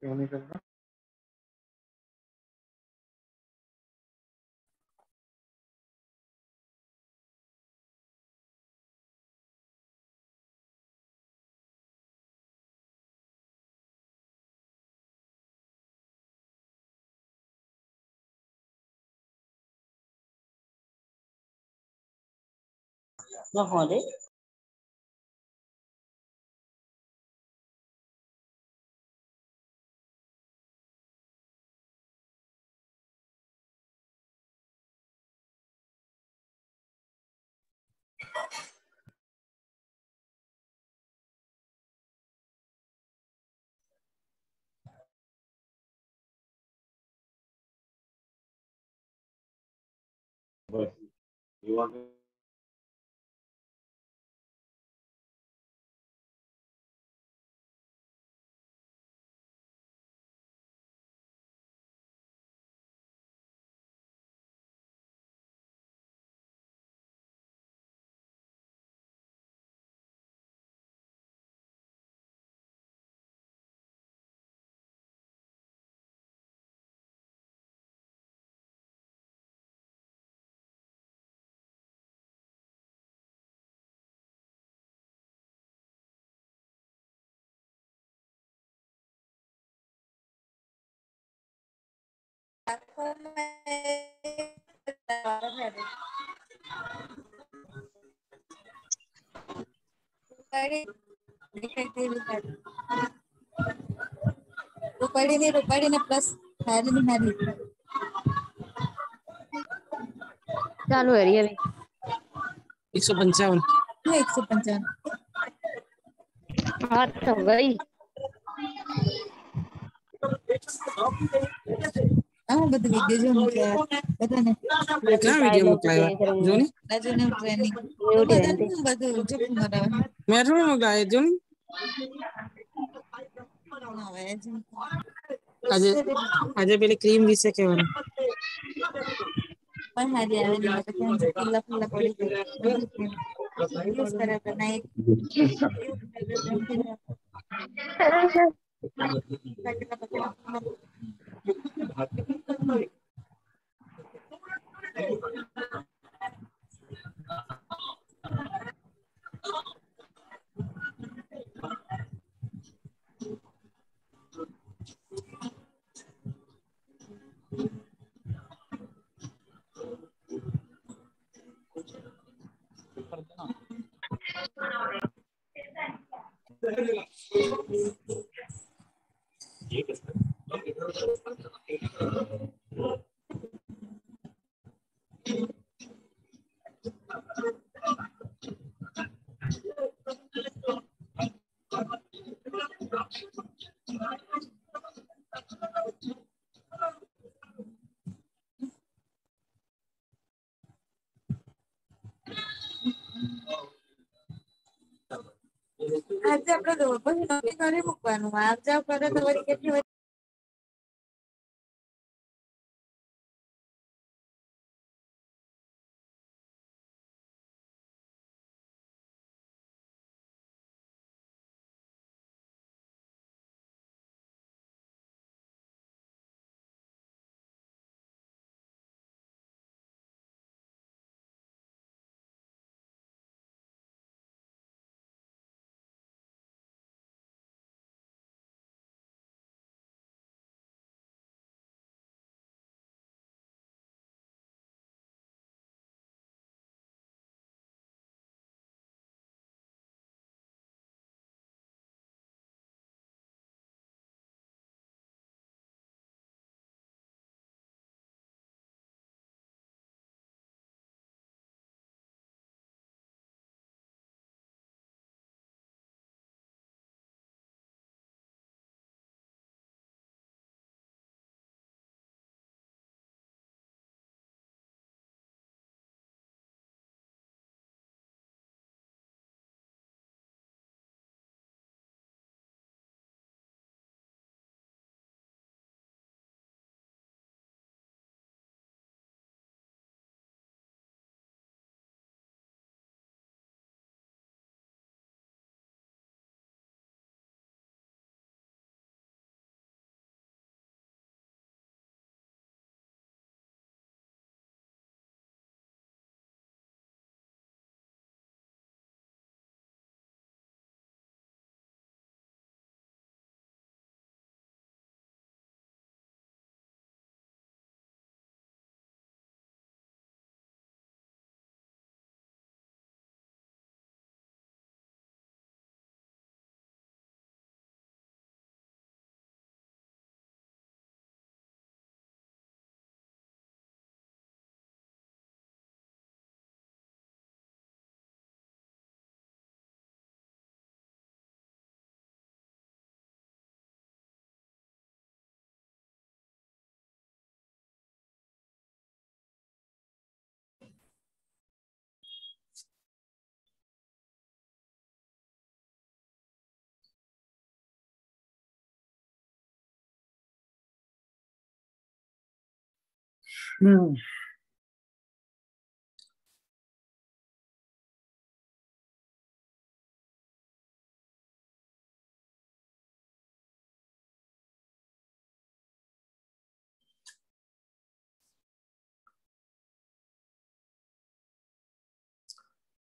क्यों नहीं कर रहा? महोदय, You want to? રૂપાડી ને પ્લસ હારી ચાલુ હરી હવે 155 155 હા તો ગઈ આ બધું વિડિયો જો બધાને ક્યાં વિડિયો મોકલાયા જોની રાજુને ટ્રેનિંગ બધું જો મરાવે મેં થોડું મોકલાયા જોની આજે પેલી ક્રીમ વિશે કહેવાનું પણ હારી આવે ફુલ્લા પડી યુઝ કરે તો નહીં આજે આપણે નક્કી કરી મૂકવાનું આવ જાવ કરે તો વળી કેટલી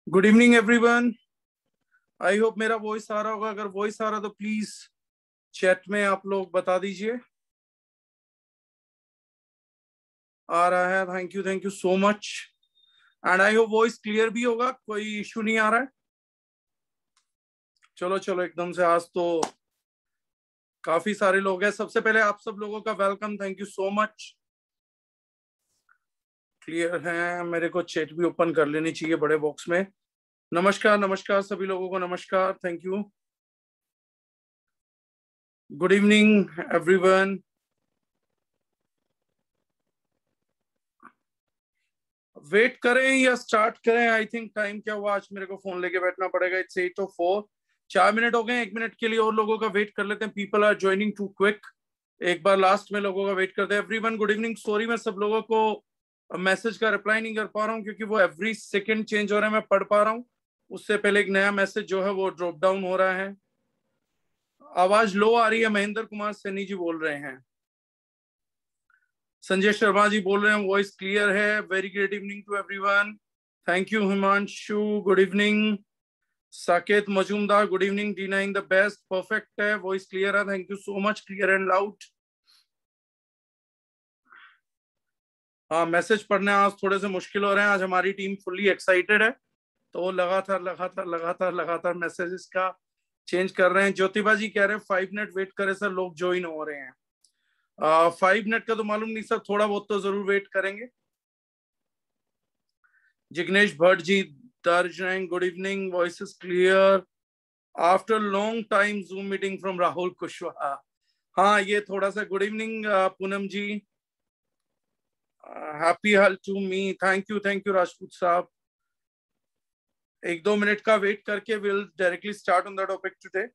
good evening everyone. I hope मेरा वॉइस आ रहा होगा। अगर वॉइस आ रहा तो प्लीज चैट में आप लोग बता दीजिए। आ रहा है? Thank you so much. And I hope voice clear भी होगा, कोई इश्यू नहीं आ रहा है। चलो चलो एकदम से आज तो काफी सारे लोग हैं। सबसे पहले आप सब लोगों का welcome, thank you so much. Clear है? मेरे को चैट भी ओपन कर लेनी चाहिए बड़े बॉक्स में। नमस्कार नमस्कार सभी लोगों को, नमस्कार, thank you. Good evening everyone. Wait करें या स्टार्ट करें? आई थिंक टाइम क्या हुआ, आज मेरे को फोन लेके बैठना पड़ेगा। इट्स 8:04, 4 मिनट हो गए। 1 मिनट के लिए और लोगों का वेट कर लेते हैं। People are joining too quick. एक बार लास्ट में लोगों का वेट करते हैं। Everyone good evening. सॉरी मैं सब लोगों को मैसेज का रिप्लाई नहीं कर पा रहा हूँ क्योंकि वो एवरी सेकेंड चेंज हो रहा है। मैं पढ़ पा रहा हूँ, उससे पहले एक नया मैसेज जो है वो ड्रॉप डाउन हो रहा है। आवाज लो आ रही है। महेंद्र कुमार सैनी जी बोल रहे हैं। संजय शर्मा जी बोल रहे हैं वॉइस क्लियर है। Very great evening to everyone. Thank you Himanshu, good evening. Saket Majumdar good evening. D9 the best, perfect है, वॉइस क्लियर है, thank you so much, clear and loud. हाँ, मैसेज पढ़ने आज थोड़े से मुश्किल हो रहे हैं। आज हमारी टीम फुल्ली एक्साइटेड है तो वो लगातार मैसेजेस का चेंज कर रहे हैं। ज्योतिबा जी कह रहे हैं 5 मिनट वेट करें सर, लोग ज्वाइन हो रहे हैं। 5 मिनट का तो मालूम नहीं सर, थोड़ा बहुत तो जरूर वेट करेंगे। Jignesh Bhatt ji, Darjeeling good evening, voice is clear after long time Zoom meeting from Rahul Kushwaha. हाँ, ये थोड़ा सा good evening Poonam ji, happy हल to me, thank you Rajput साहब। 1-2 मिनट का वेट करके will directly start on the topic today.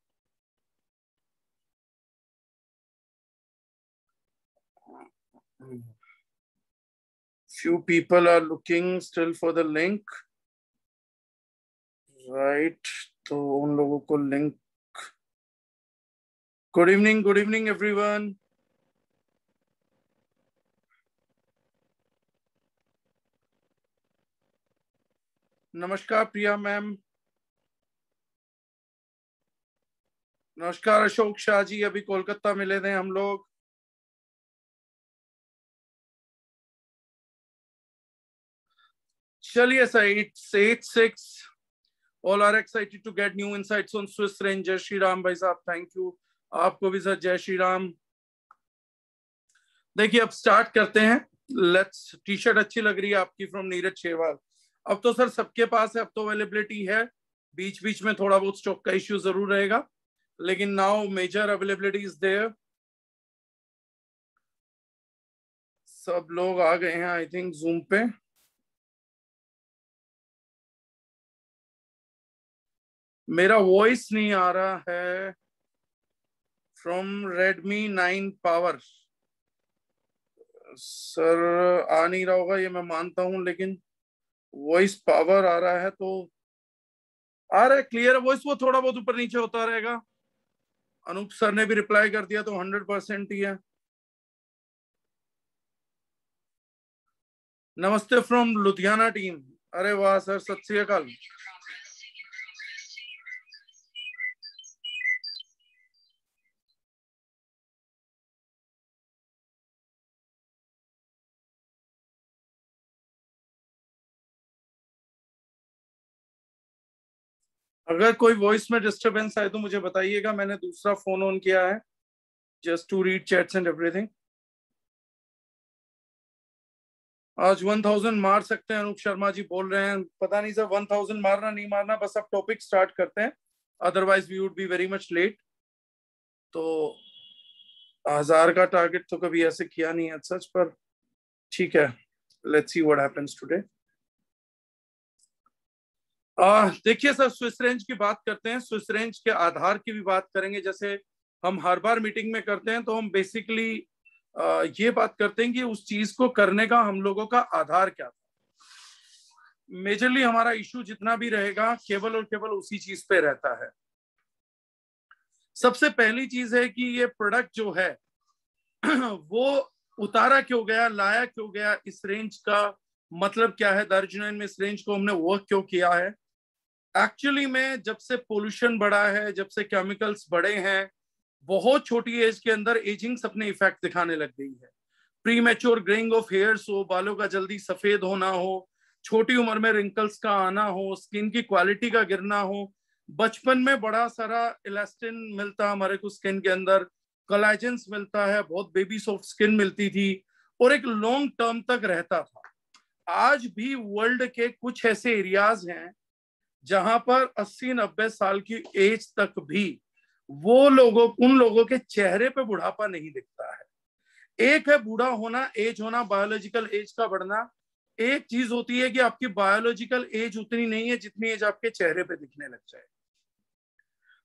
Few people are looking still for the link, right? तो उन लोगों को लिंक। Good evening everyone. नमस्कार प्रिया मैम, नमस्कार अशोक शाह जी, अभी कोलकाता मिले थे हम लोग। चलिए sir, 8:06 all are excited to get new insights on Swiss range. जय श्री राम भाई साहब, थैंक यू। आपको भी सर जय श्री राम। देखिए अब स्टार्ट करते हैं। लेट्स, टी शर्ट अच्छी लग रही है आपकी, फ्रॉम नीरज शेरवाल। अब तो सर सबके पास है, अब तो अवेलेबिलिटी है। बीच बीच में थोड़ा बहुत स्टॉक का इश्यू जरूर रहेगा, लेकिन now major availability is there. सब लोग आ गए हैं आई थिंक जूम पे। मेरा वॉइस नहीं आ रहा है फ्रॉम Redmi 9 पावर। सर आ नहीं रहा होगा ये मैं मानता हूं, लेकिन वॉइस पावर आ रहा है तो आ रहा है, क्लियर है वॉइस। वो थोड़ा बहुत ऊपर नीचे होता रहेगा। अनूप सर ने भी रिप्लाई कर दिया तो 100% ही है। नमस्ते फ्रॉम लुधियाना टीम। अरे वाह सर, सत श्री अकाल। अगर कोई वॉइस में डिस्टरबेंस आए तो मुझे बताइएगा। मैंने दूसरा फोन ऑन किया है just to read chats and everything. आज 1000 मार सकते हैं, अनूप शर्मा जी बोल रहे हैं। पता नहीं सर 1000 मारना नहीं मारना, बस अब टॉपिक स्टार्ट करते हैं, otherwise we would be very much late. तो 1000 का टारगेट तो कभी ऐसे किया नहीं है सच, पर ठीक है, let's see what happens today. देखिए सर, स्विस रेंज की बात करते हैं। स्विस रेंज के आधार की भी बात करेंगे। जैसे हम हर बार मीटिंग में करते हैं तो हम बेसिकली ये बात करते हैं कि उस चीज को करने का हम लोगों का आधार क्या था। मेजरली हमारा इशू जितना भी रहेगा केवल और केवल उसी चीज पे रहता है। सबसे पहली चीज है कि ये प्रोडक्ट जो है वो उतारा क्यों गया, लाया क्यों गया, इस रेंज का मतलब क्या है, दार्जिलिंग में इस रेंज को हमने वर्क क्यों किया है। एक्चुअली में जब से पोल्यूशन बढ़ा है, जब से केमिकल्स बढ़े हैं, बहुत छोटी एज के अंदर एजिंग अपने इफेक्ट दिखाने लग गई है। Pre mature greying of hairs हो, बालों का जल्दी सफेद होना हो, छोटी उम्र में रिंकल्स का आना हो, स्किन की क्वालिटी का गिरना हो। बचपन में बड़ा सारा इलास्टिन मिलता हमारे को स्किन के अंदर, कोलेजन्स मिलता है, बहुत बेबी सॉफ्ट स्किन मिलती थी और एक लॉन्ग टर्म तक रहता था। आज भी वर्ल्ड के कुछ ऐसे एरियाज हैं जहां पर 80-90 साल की एज तक भी उन लोगों के चेहरे पे बुढ़ापा नहीं दिखता है। एक है बूढ़ा होना, एज होना, बायोलॉजिकल एज का बढ़ना। एक चीज होती है कि आपकी बायोलॉजिकल एज उतनी नहीं है जितनी एज आपके चेहरे पे दिखने लग जाए,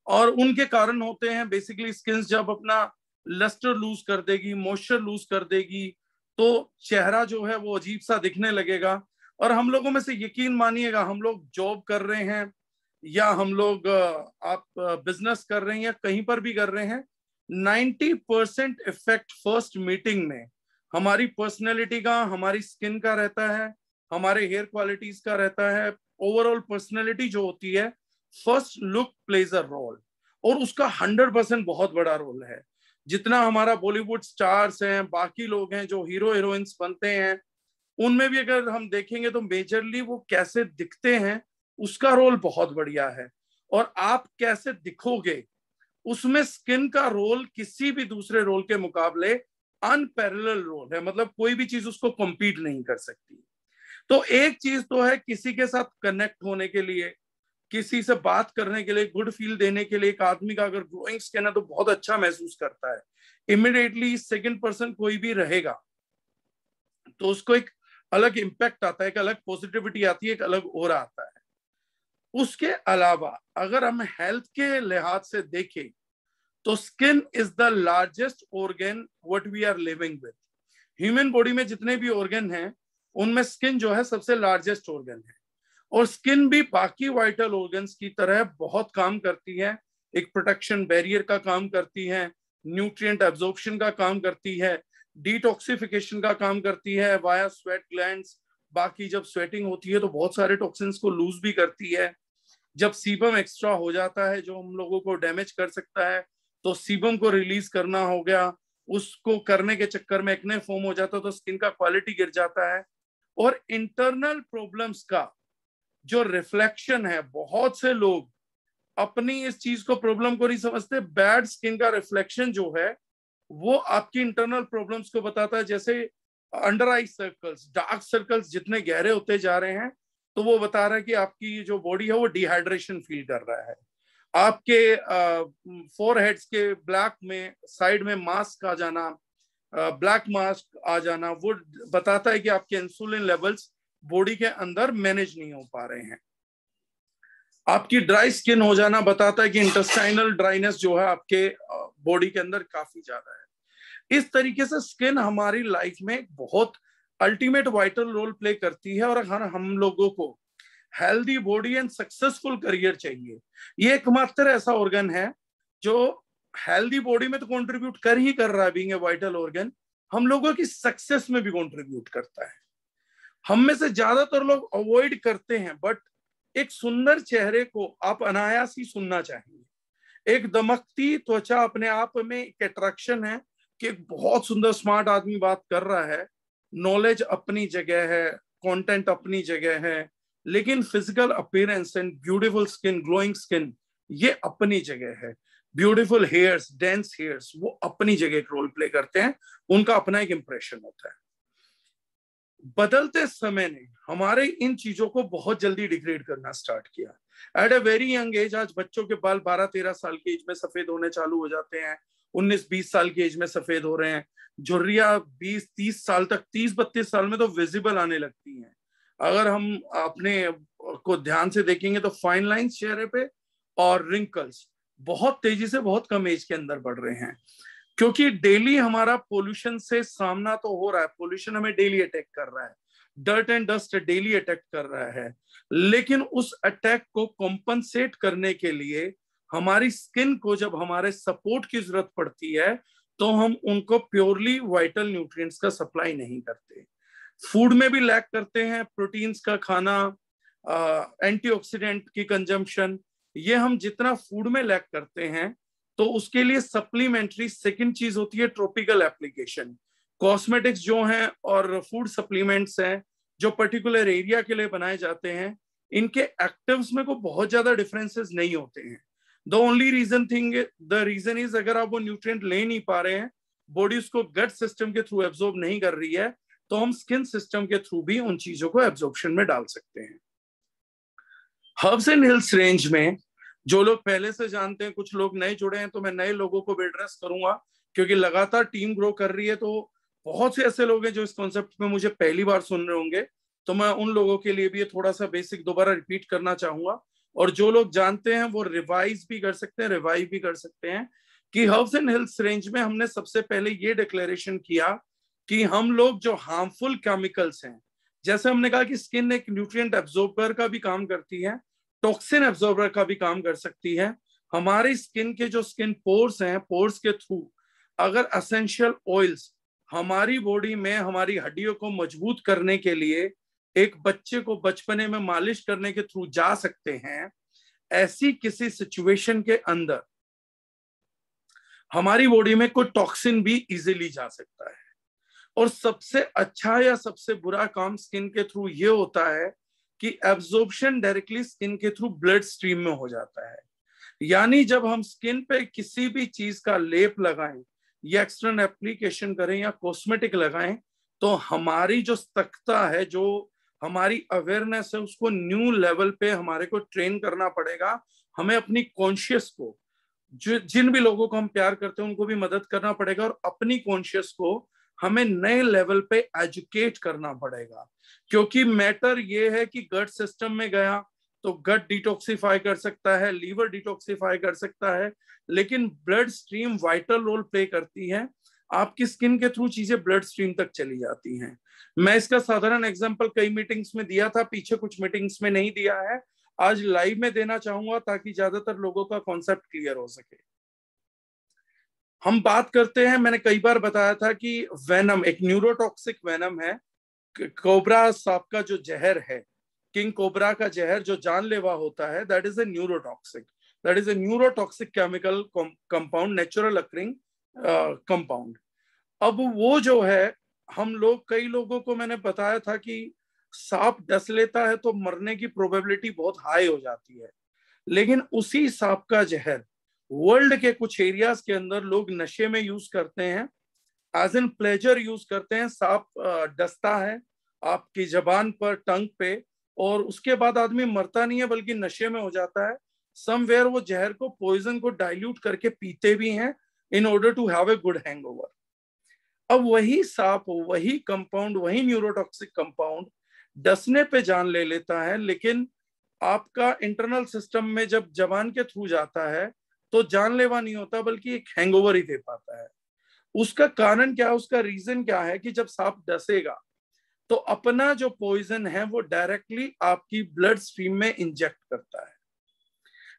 और उनके कारण होते हैं बेसिकली स्किन जब अपना लस्टर लूज कर देगी, मॉइस्चर लूज कर देगी, तो चेहरा जो है वो अजीब सा दिखने लगेगा। और हम लोगों में से यकीन मानिएगा, हम लोग जॉब कर रहे हैं या हम लोग आप बिजनेस कर रहे हैं या कहीं पर भी कर रहे हैं, 90% इफेक्ट फर्स्ट मीटिंग में हमारी पर्सनैलिटी का, हमारी स्किन का रहता है, हमारे हेयर क्वालिटीज का रहता है। ओवरऑल पर्सनैलिटी जो होती है, first look plays a role, और उसका 100% बहुत बड़ा रोल है। जितना हमारा बॉलीवुड स्टार्स हैं, बाकी लोग हैं जो हीरो हीरोइंस बनते हैं, उनमें भी अगर हम देखेंगे तो मेजरली वो कैसे दिखते हैं उसका रोल बहुत बढ़िया है। और आप कैसे दिखोगे उसमें स्किन का रोल किसी भी दूसरे रोल के मुकाबले अनपैरेलल रोल है, मतलब कोई भी चीज उसको कॉम्पीट नहीं कर सकती। तो एक चीज तो है किसी के साथ कनेक्ट होने के लिए, किसी से बात करने के लिए, गुड फील देने के लिए, एक आदमी का अगर ग्लोइंग स्किन है तो बहुत अच्छा महसूस करता है इमिडिएटली। सेकंड पर्सन कोई भी रहेगा तो उसको एक अलग इम्पैक्ट आता है, एक अलग पॉजिटिविटी आती है, एक अलग ऑरा आता है। उसके अलावा अगर हम हेल्थ के लिहाज से देखें तो skin is the largest organ what we are living with. Human body में जितने भी ऑर्गन हैं उनमें स्किन जो है सबसे लार्जेस्ट ऑर्गन है, और स्किन भी बाकी वाइटल ऑर्गन्स की तरह बहुत काम करती है। एक प्रोटेक्शन बैरियर का काम करती है, न्यूट्रिएंट एब्जॉर्प्शन का काम करती है, डिटॉक्सिफिकेशन का काम करती है वाया स्वेट ग्लैंड्स। बाकी जब स्वेटिंग होती है तो बहुत सारे टॉक्सिन्स को लूज भी करती है। जब सीबम एक्स्ट्रा हो जाता है जो हम लोगों को डैमेज कर सकता है, तो सीबम को रिलीज करना हो गया, उसको करने के चक्कर में एक्ने फॉर्म हो जाता है तो स्किन का क्वालिटी गिर जाता है। और इंटरनल प्रॉब्लम्स का जो रिफ्लेक्शन है, बहुत से लोग अपनी इस चीज को, प्रॉब्लम को नहीं समझते। बैड स्किन का रिफ्लेक्शन जो है वो आपकी इंटरनल प्रॉब्लम्स को बताता है। जैसे अंडर आई सर्कल्स, डार्क सर्कल्स जितने गहरे होते जा रहे हैं तो वो बता रहा है कि आपकी जो बॉडी है वो डिहाइड्रेशन फील कर रहा है। आपके फोरहेड्स के ब्लैक में साइड में मास्क आ जाना, ब्लैक मास्क आ जाना, वो बताता है कि आपके इंसुलिन लेवल्स बॉडी के अंदर मैनेज नहीं हो पा रहे हैं। आपकी ड्राई स्किन हो जाना बताता है कि इंटेस्टाइनल ड्राइनेस जो है आपके बॉडी के अंदर काफी ज्यादा है। इस तरीके से स्किन हमारी लाइफ में बहुत अल्टीमेट वाइटल रोल प्ले करती है। और हम लोगों को healthy body and successful career चाहिए। ये एकमात्र ऐसा ऑर्गन है जो हेल्दी बॉडी में तो कंट्रीब्यूट कर ही कर रहा है, बीइंग ए वाइटल ऑर्गन, हम लोगों की सक्सेस में भी कंट्रीब्यूट करता है। हम में से ज्यादातर लोग अवॉइड करते हैं, बट एक सुंदर चेहरे को आप अनायास ही सुनना चाहिए। एक दमकती त्वचा अपने आप में एक अट्रैक्शन है कि एक बहुत सुंदर स्मार्ट आदमी बात कर रहा है, नॉलेज अपनी जगह है, कंटेंट अपनी जगह है, लेकिन physical appearance and beautiful skin, glowing skin, ये अपनी जगह है। ब्यूटीफुल हेयर्स, डेंस हेयर्स, वो अपनी जगह एक रोल प्ले करते हैं, उनका अपना एक इंप्रेशन होता है। बदलते समय ने हमारे इन चीजों को बहुत जल्दी डिग्रेड करना स्टार्ट किया। At a very young age आज बच्चों के बाल 12-13 साल की एज में सफेद होने चालू हो जाते हैं, 19-20 साल की एज में सफेद हो रहे हैं। झुर्रियां 20-30 साल तक, 30-32 साल में तो विजिबल आने लगती हैं। अगर हम अपने को ध्यान से देखेंगे तो फाइन लाइंस चेहरे पे और रिंकल्स बहुत तेजी से बहुत कम एज के अंदर बढ़ रहे हैं। क्योंकि डेली हमारा पोल्यूशन से सामना तो हो रहा है, पोल्यूशन हमें डेली अटैक कर रहा है, dirt and dust daily attack कर रहा है, लेकिन उस अटैक को कॉम्पनसेट करने के लिए हमारी स्किन को जब हमारे सपोर्ट की जरूरत पड़ती है तो हम उनको प्योरली वाइटल न्यूट्रिएंट्स का सप्लाई नहीं करते। फूड में भी लैक करते हैं, प्रोटीन्स का खाना, एंटीऑक्सीडेंट की कंजम्पशन, ये हम जितना फूड में लैक करते हैं तो उसके लिए सप्लीमेंट्री सेकंड चीज होती है ट्रॉपिकल एप्लीकेशन। कॉस्मेटिक्स जो हैं और फूड सप्लीमेंट्स हैं जो पर्टिकुलर एरिया के लिए बनाए जाते हैं, इनके एक्टिव्स में को बहुत ज्यादा डिफरेंसेस नहीं होते हैं। द रीजन इज अगर आप वो न्यूट्रिएंट ले नहीं पा रहे हैं, बॉडी उसको गट सिस्टम के थ्रू एब्जॉर्ब नहीं कर रही है, तो हम स्किन सिस्टम के थ्रू भी उन चीजों को एब्जॉर्प्शन में डाल सकते हैं। हर्ब्स एंड हिल्स रेंज में जो लोग पहले से जानते हैं, कुछ लोग नए जुड़े हैं, तो मैं नए लोगों को भी एड्रेस करूंगा क्योंकि लगातार टीम ग्रो कर रही है, तो बहुत से ऐसे लोग हैं जो इस कॉन्सेप्ट में मुझे पहली बार सुन रहे होंगे, तो मैं उन लोगों के लिए भी ये थोड़ा सा बेसिक दोबारा रिपीट करना चाहूंगा। और जो लोग जानते हैं वो रिवाइज भी कर सकते हैं, रिवाइव भी कर सकते हैं कि हर्ब्स एंड हिल्स रेंज में हमने सबसे पहले ये डिक्लेरेशन किया कि हम लोग जो हार्मफुल केमिकल्स हैं, जैसे हमने कहा कि स्किन एक न्यूट्रिएंट एब्जॉर्बर का भी काम करती है, टॉक्सिन एब्जॉर्बर का भी काम कर सकती है। हमारी स्किन के जो स्किन पोर्स हैं, पोर्स के थ्रू अगर एसेंशियल ऑयल्स हमारी बॉडी में हमारी हड्डियों को मजबूत करने के लिए एक बच्चे को बचपने में मालिश करने के थ्रू जा सकते हैं, ऐसी किसी सिचुएशन के अंदर हमारी बॉडी में कोई टॉक्सिन भी इजीली जा सकता है। और सबसे अच्छा या सबसे बुरा काम स्किन के थ्रू ये होता है कि एब्जॉर्प्शन डायरेक्टली स्किन के थ्रू ब्लड स्ट्रीम में हो जाता है। यानी जब हम स्किन पे किसी भी चीज का लेप लगाएं या एक्सटर्नल एप्लीकेशन करें या कॉस्मेटिक लगाएं, तो हमारी जो सतर्कता है, जो हमारी अवेयरनेस है, उसको न्यू लेवल पे हमारे को ट्रेन करना पड़ेगा। हमें अपनी कॉन्शियस को, जिन भी लोगों को हम प्यार करते हैं उनको भी मदद करना पड़ेगा, और अपनी कॉन्शियस को हमें नए लेवल पे एजुकेट करना पड़ेगा। क्योंकि मैटर ये है कि गट सिस्टम में गया तो गट डिटॉक्सिफाई कर सकता है, लीवर डिटॉक्सिफाई कर सकता है, लेकिन blood stream vital role play करती है। आपकी स्किन के थ्रू चीजें ब्लड स्ट्रीम तक चली जाती हैं। मैं इसका साधारण एग्जांपल कई मीटिंग्स में दिया था, पीछे कुछ मीटिंग्स में नहीं दिया है, आज लाइव में देना चाहूंगा ताकि ज्यादातर लोगों का कॉन्सेप्ट क्लियर हो सके। हम बात करते हैं, मैंने कई बार बताया था कि वेनम एक न्यूरोटॉक्सिक वेनम है। कोबरा सांप का जो जहर है, किंग कोबरा का जहर जो जानलेवा होता है, that is a neurotoxic chemical compound, natural occurring compound. अब वो जो है, हम लोग, कई लोगों को मैंने बताया था कि सांप डस लेता है तो मरने की प्रोबेबिलिटी बहुत हाई हो जाती है, लेकिन उसी सांप का जहर वर्ल्ड के कुछ एरियाज के अंदर लोग नशे में यूज करते हैं, एज एन प्लेजर यूज करते हैं। सांप डसता है आपकी जबान पर, टंग पे, और उसके बाद आदमी मरता नहीं है बल्कि नशे में हो जाता है। समवेयर वो जहर को, पॉइजन को डाइल्यूट करके पीते भी हैं in order to have a good hangover. अब वही सांप, वही कंपाउंड, वही न्यूरोटॉक्सिक कंपाउंड डसने पे जान ले लेता है, लेकिन आपका इंटरनल सिस्टम में जब जबान के थ्रू जाता है तो जानलेवा नहीं होता बल्कि एक हैंगओवर ही दे पाता है। उसका कारण क्या है, उसका रीजन क्या है कि जब सांप डसेगा तो अपना जो पॉइजन है वो डायरेक्टली आपकी ब्लड स्ट्रीम में इंजेक्ट करता है,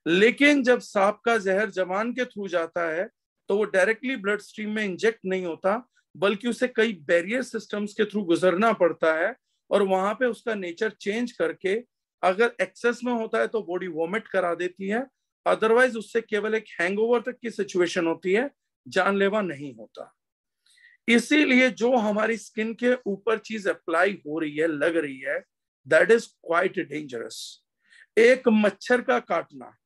लेकिन जब सांप का जहर जबान के थ्रू जाता है तो वो डायरेक्टली ब्लड स्ट्रीम में इंजेक्ट नहीं होता, बल्कि उसे कई बैरियर सिस्टम्स के थ्रू गुजरना पड़ता है, और वहां पे उसका नेचर चेंज करके अगर एक्सेस में होता है तो बॉडी वॉमिट करा देती है, अदरवाइज उससे केवल एक हैंगओवर तक की सिचुएशन होती है, जानलेवा नहीं होता। इसीलिए जो हमारी स्किन के ऊपर चीज अप्लाई हो रही है, लग रही है, दैट इज क्वाइट डेंजरस। एक मच्छर का काटना,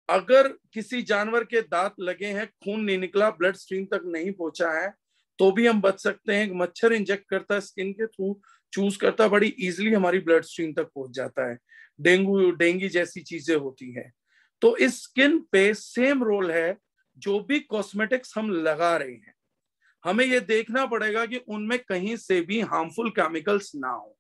अगर किसी जानवर के दांत लगे हैं, खून नहीं निकला, ब्लड स्ट्रीम तक नहीं पहुंचा है, तो भी हम बच सकते हैं। मच्छर इंजेक्ट करता है स्किन के थ्रू, चूज करता, बड़ी इजीली हमारी ब्लड स्ट्रीम तक पहुंच जाता है। डेंगू जैसी चीजें होती हैं। तो इस स्किन पे सेम रोल है। जो भी कॉस्मेटिक्स हम लगा रहे हैं, हमें ये देखना पड़ेगा कि उनमें कहीं से भी हार्मफुल केमिकल्स ना हो,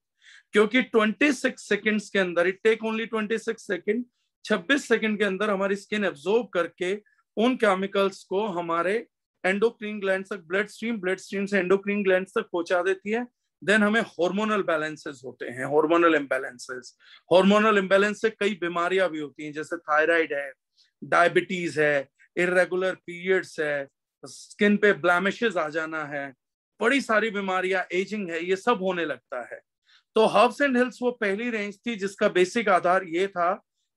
क्योंकि 26 सेकंड्स के अंदर, it take only 26 second, 26 second के अंदर हमारी स्किन एब्जॉर्ब करके उन केमिकल्स को हमारे एंडोक्रीन ग्लैंड तक, ब्लड स्ट्रीम से एंडोक्रीन ग्लैंड तक पहुंचा देती है। देन हमें हार्मोनल बैलेंसेस होते हैं, हार्मोनल इम्बैलेंसेस। हार्मोनल इम्बैलेंस से कई बीमारियां भी होती हैं, जैसे थायराइड है, डायबिटीज है, इरेगुलर पीरियड्स है, स्किन पे ब्लैमिशेस आ जाना है, बड़ी सारी बीमारियां, एजिंग है, ये सब होने लगता है। तो हर्ब्स एंड हिल्स वो पहली रेंज थी जिसका बेसिक आधार ये था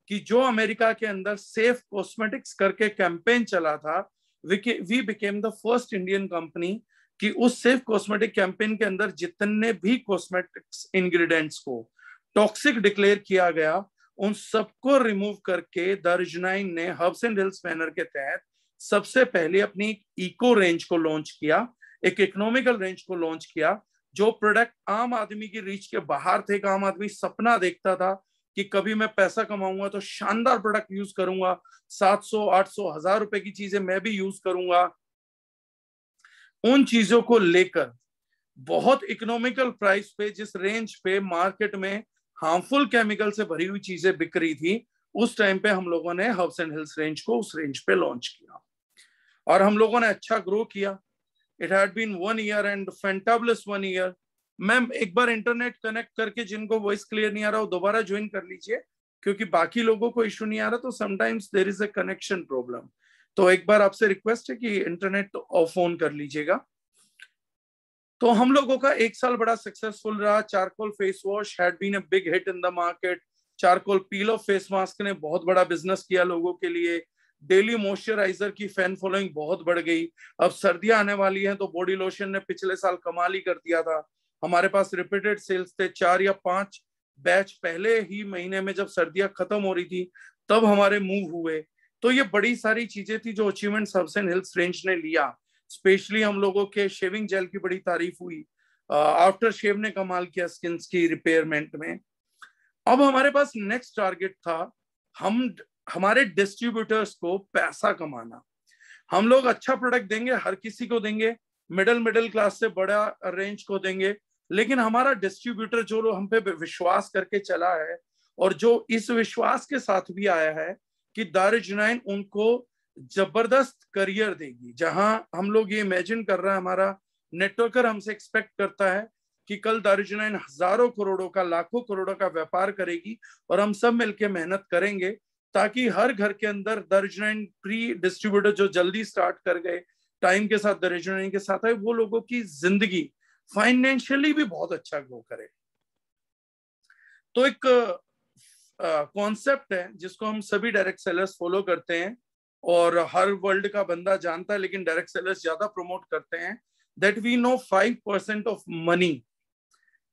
कि जो अमेरिका के अंदर सेफ कॉस्मेटिक्स करके कैंपेन चला था, we became the first Indian company कि उस सेफ कॉस्मेटिक कैंपेन के अंदर जितने भी कॉस्मेटिक्स इंग्रेडिएंट्स को टॉक्सिक डिक्लेयर किया गया, उन सबको रिमूव करके द अरिजिनाइन ने हर्ब्स एंड हिल्स बैनर के तहत सबसे पहले अपनी इको रेंज को लॉन्च किया, एक इकोनॉमिकल रेंज को लॉन्च किया, जो प्रोडक्ट आम आदमी की रीच के बाहर थे। आम आदमी सपना देखता था कि कभी मैं पैसा कमाऊंगा तो शानदार प्रोडक्ट यूज करूंगा, 700, 800, 1000 रुपए की चीजें मैं भी यूज करूंगा। उन चीजों को लेकर बहुत इकोनॉमिकल प्राइस पे, जिस रेंज पे मार्केट में हार्मफुल केमिकल से भरी हुई चीजें बिक रही थी, उस टाइम पे हम लोगों ने हर्ब्स एंड हिल्स रेंज को उस रेंज पे लॉन्च किया और हम लोगों ने अच्छा ग्रो किया। It had been 1 year and fantabulous 1 year. Ma'am एक बार इंटरनेट कनेक्ट करके जिनको वॉइस क्लियर नहीं आ रहा वो दोबारा ज्वाइन कर लीजिए, क्योंकि बाकी लोगों को इशू नहीं आ रहा, तो sometimes there is a connection problem. तो एक बार आपसे रिक्वेस्ट है कि इंटरनेट ऑफ ऑन कर लीजिएगा। तो हम लोगों का 1 साल बड़ा सक्सेसफुल रहा। Charcoal face wash had been a big hit in the market. Charcoal peel off face mask ने बहुत बड़ा बिजनेस किया लोगों के लिए। डेली मॉइस्चराइजर की फैन फॉलोइंग बहुत बढ़ गई। अब सर्दियां आने वाली हैं तो बॉडी लोशन ने पिछले साल कमाल ही कर दिया था। हमारे पास रिपीटेड सेल्स थे, 4 या 5 बैच पहले ही महीने में, जब सर्दियां खत्म हो रही थी तब हमारे मूव हुए। तो ये बड़ी सारी चीजें थी जो achievement herbs and hills range ने लिया। स्पेशली हम लोगों के शेविंग जेल की बड़ी तारीफ हुई, आफ्टर शेव ने कमाल किया स्किन की रिपेयरमेंट में। अब हमारे पास नेक्स्ट टारगेट था हमारे डिस्ट्रीब्यूटर्स को पैसा कमाना। हम लोग अच्छा प्रोडक्ट देंगे, हर किसी को देंगे, मिडिल क्लास से बड़ा रेंज को देंगे, लेकिन हमारा डिस्ट्रीब्यूटर जो लोग हम पे विश्वास करके चला है और जो इस विश्वास के साथ भी आया है कि दारुल उनको जबरदस्त करियर देगी, जहां हम लोग ये इमेजिन कर रहे हैं, हमारा नेटवर्कर हमसे एक्सपेक्ट करता है कि कल दारुल हजारों करोड़ों का, लाखों करोड़ों का व्यापार करेगी और हम सब मिलकर मेहनत करेंगे ताकि हर घर के अंदर दारुल प्री डिस्ट्रीब्यूटर जो जल्दी स्टार्ट कर गए, टाइम के साथ दारुल के साथ आए, वो लोगों की जिंदगी फाइनेंशियली भी बहुत अच्छा ग्रो करे। तो एक कॉन्सेप्ट है जिसको हम सभी डायरेक्ट सेलर्स फॉलो करते हैं और हर वर्ल्ड का बंदा जानता है, लेकिन डायरेक्ट सेलर्स ज्यादा प्रमोट करते हैं, that we know 5% of money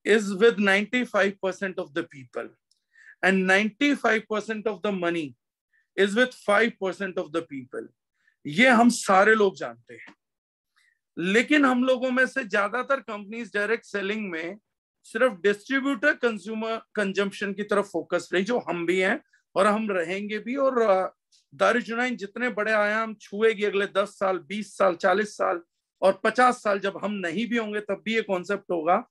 is with 95% of the people and 95% of the money is with 5% of the people। ये हम सारे लोग जानते हैं, लेकिन हम लोगों में से ज्यादातर कंपनीज डायरेक्ट सेलिंग में सिर्फ डिस्ट्रीब्यूटर कंज्यूमर कंजम्पशन की तरफ फोकस रही, जो हम भी हैं और हम रहेंगे भी। और दारुल जितने बड़े आयाम छुएगी अगले 10 साल, 20 साल, 40 साल और 50 साल, जब हम नहीं भी होंगे तब भी ये कॉन्सेप्ट होगा।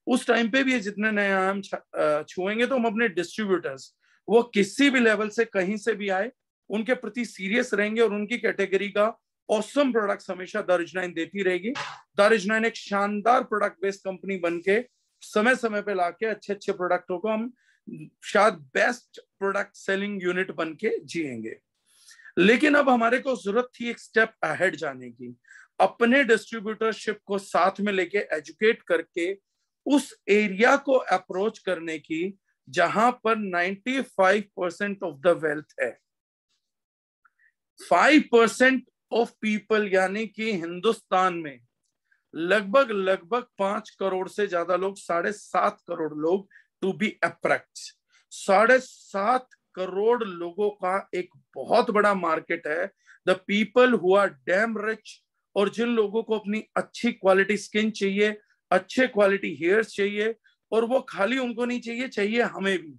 उस टाइम पे भी ये जितने नए आयाम छुएंगे तो हम अपने डिस्ट्रीब्यूटर्स, वो किसी भी लेवल से कहीं से भी आए, उनके प्रति सीरियस रहेंगे और उनकी कैटेगरी का ऑसम प्रोडक्ट्स हमेशा दारुल देती रहेगी। दारुल एक शानदार प्रोडक्ट बेस्ड कंपनी बनके समय समय पे लाके अच्छे अच्छे प्रोडक्टों को हम शायद बेस्ट प्रोडक्ट सेलिंग यूनिट बनके जिएंगे। लेकिन अब हमारे को जरूरत थी एक स्टेप अहेड जाने की, अपने डिस्ट्रीब्यूटरशिप को साथ में लेके एजुकेट करके उस एरिया को अप्रोच करने की जहां पर 95% ऑफ द वेल्थ है। 5% ऑफ पीपल यानी कि हिंदुस्तान में लगभग 5 करोड़ से ज्यादा लोग, 7.5 करोड़ लोग टू बी अप्रैक्ट, 7.5 करोड़ लोगों का एक बहुत बड़ा मार्केट है। The people who are damn rich, और जिन लोगों को अपनी अच्छी क्वालिटी स्किन चाहिए, अच्छे क्वालिटी हेयर्स चाहिए, और वो खाली उनको नहीं चाहिए, चाहिए हमें भी,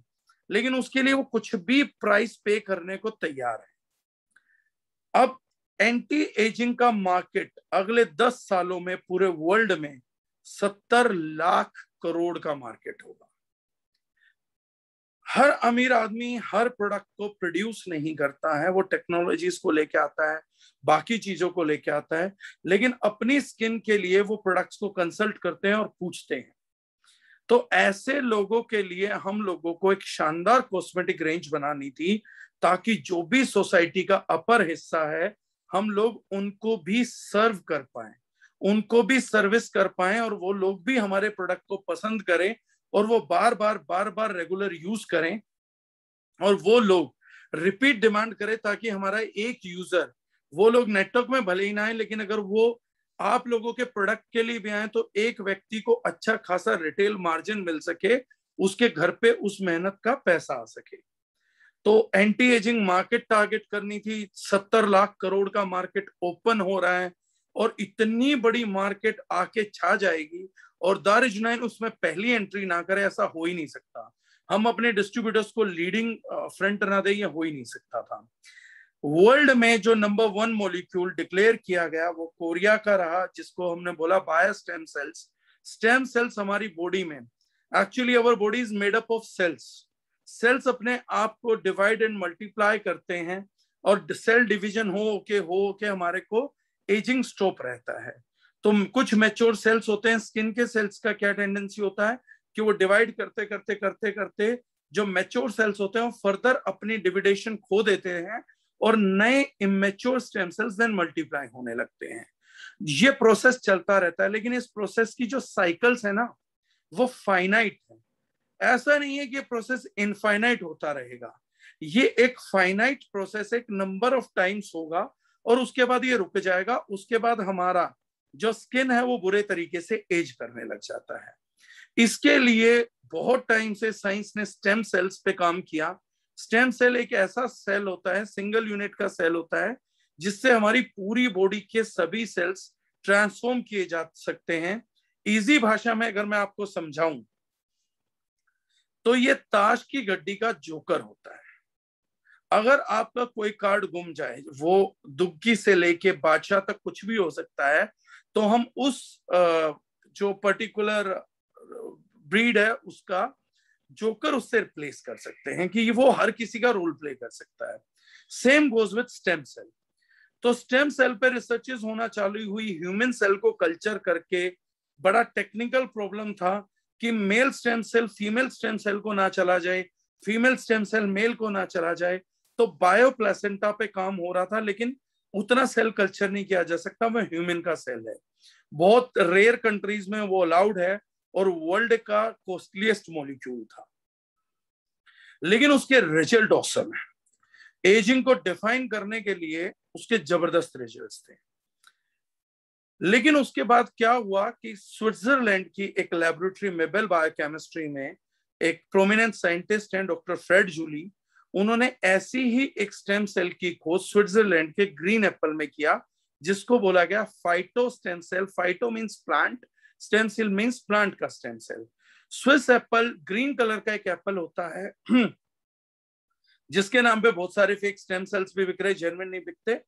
लेकिन उसके लिए वो कुछ भी प्राइस पे करने को तैयार है। अब एंटी एजिंग का मार्केट अगले 10 सालों में पूरे वर्ल्ड में 70 लाख करोड़ का मार्केट होगा। हर अमीर आदमी हर प्रोडक्ट को प्रोड्यूस नहीं करता है, वो टेक्नोलॉजीज को लेके आता है, बाकी चीजों को लेके आता है, लेकिन अपनी स्किन के लिए वो प्रोडक्ट्स को कंसल्ट करते हैं और पूछते हैं। तो ऐसे लोगों के लिए हम लोगों को एक शानदार कॉस्मेटिक रेंज बनानी थी, ताकि जो भी सोसाइटी का अपर हिस्सा है हम लोग उनको भी सर्व कर पाए, उनको भी सर्विस कर पाए, और वो लोग भी हमारे प्रोडक्ट को पसंद करें और वो बार बार रेगुलर यूज करें, और वो लोग रिपीट डिमांड करें, ताकि हमारा एक यूजर, वो लोग नेटवर्क में भले ही ना आए, लेकिन अगर वो आप लोगों के प्रोडक्ट के लिए भी आए तो एक व्यक्ति को अच्छा खासा रिटेल मार्जिन मिल सके, उसके घर पे उस मेहनत का पैसा आ सके। तो एंटी एजिंग मार्केट टारगेट करनी थी। 70 लाख करोड़ का मार्केट ओपन हो रहा है, और इतनी बड़ी मार्केट आके छा जाएगी और दारुजुनैन उसमें पहली एंट्री ना करे, ऐसा हो ही नहीं सकता। हम अपने डिस्ट्रीब्यूटर्स को लीडिंग फ्रंट ना दे, ये हो ही नहीं सकता था। वर्ल्ड में जो नंबर 1 मॉलिक्यूल डिक्लेयर किया गया वो कोरिया का रहा, जिसको हमने बोला bio stem cells. Stem cells हमारी बॉडी में, actually our body is made up of cells. Cells अपने आप को डिवाइड एंड मल्टीप्लाई करते हैं, और सेल डिवीजन हो के हमारे को एजिंग स्टॉप रहता है। तो कुछ मैच्योर सेल्स होते हैं। स्किन के सेल्स का क्या टेंडेंसी होता है कि वो डिवाइड करते करते करते करते जो मैच्योर सेल्स होते हैं वो फर्दर अपनी डिविडेशन खो देते हैं, और नए immature stem cells then multiply होने लगते हैं। ये प्रोसेस चलता रहता है, लेकिन इस प्रोसेस की जो साइकिल्स है ना वो फाइनाइट है। ऐसा नहीं है कि ये प्रोसेस इनफाइनाइट होता रहेगा, ये एक फाइनाइट प्रोसेस, एक नंबर ऑफ टाइम्स होगा और उसके बाद ये रुक जाएगा। उसके बाद हमारा जो स्किन है वो बुरे तरीके से एज करने लग जाता है। इसके लिए बहुत टाइम से साइंस ने स्टेम सेल्स पे काम किया। स्टेम सेल एक ऐसा सेल होता है, सिंगल यूनिट का सेल होता है, जिससे हमारी पूरी बॉडी के सभी सेल्स ट्रांसफॉर्म किए जा सकते हैं। इजी भाषा में अगर मैं आपको समझाऊं तो ये ताश की गड्डी का जोकर होता है। अगर आपका कोई कार्ड गुम जाए, वो दुग्गी से लेके बादशाह तक कुछ भी हो सकता है, तो हम उस जो पर्टिकुलर ब्रीड है उसका जोकर उससे रिप्लेस कर सकते हैं, कि वो हर किसी का रोल प्ले कर सकता है। Same goes with stem cell. तो स्टेम सेल पे रिसर्चेस होना चालू हुई। ह्यूमन सेल को कल्चर करके बड़ा टेक्निकल प्रॉब्लम था कि male stem cell female stem cell को ना चला जाए, फीमेल स्टेम सेल मेल को ना चला जाए। तो बायो प्लेसेंटा पे काम हो रहा था, लेकिन उतना सेल कल्चर नहीं किया जा सकता, वो ह्यूमन का सेल है। बहुत रेयर कंट्रीज में वो अलाउड है, और वर्ल्ड का कॉस्टलीस्ट मॉलिक्यूल था, लेकिन उसके रिजल्ट ऑसम है। एजिंग को डिफाइन करने के लिए उसके जबरदस्त रिजल्ट्स थे। लेकिन उसके बाद क्या हुआ कि स्विट्जरलैंड की एक लेबोरेटरी मेबेल बायोकेमिस्ट्री में एक प्रोमिनेंट साइंटिस्ट हैं डॉक्टर फ्रेड जूली, उन्होंने ऐसी ही एक स्टेम सेल की खोज स्विट्जरलैंड के ग्रीन एप्पल में किया, जिसको बोला गया phyto stem cell. Phyto means plant, stem cell means plant का stem cell. Swiss apple green colour का एक एप्पल होता है जिसके नाम पे बहुत सारे फेक स्टेम सेल्स भी बिक रहे, जेन्युइन नहीं बिकते।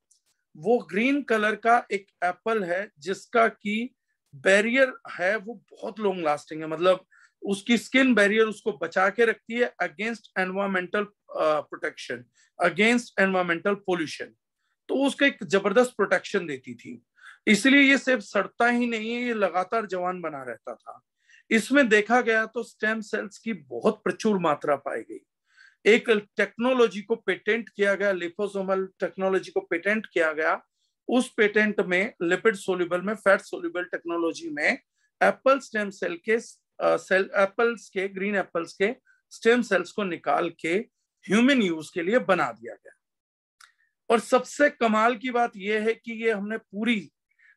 वो ग्रीन कलर का एक एप्पल है जिसका की बैरियर है वो बहुत लॉन्ग लास्टिंग है, मतलब उसकी स्किन बैरियर उसको बचा के रखती है against environmental protection, against environmental pollution. तो उसको एक जबरदस्त प्रोटेक्शन देती थी, इसलिए ये सिर्फ सड़ता ही नहीं है, ये लगातार जवान बना रहता था। इसमें देखा गया तो स्टेम सेल्स की बहुत प्रचुर मात्रा पाई गई। एक टेक्नोलॉजी को पेटेंट किया गया, लिपोसोमल टेक्नोलॉजी को पेटेंट किया गया। उस पेटेंट में लिपिड सोल्यूबल में, फैट सोल्यूबल टेक्नोलॉजी में एप्पल स्टेम सेल के एप्पल्स के, ग्रीन एप्पल्स के स्टेम सेल्स को निकाल के ह्यूमन यूज के लिए बना दिया गया। और सबसे कमाल की बात यह है कि ये हमने पूरी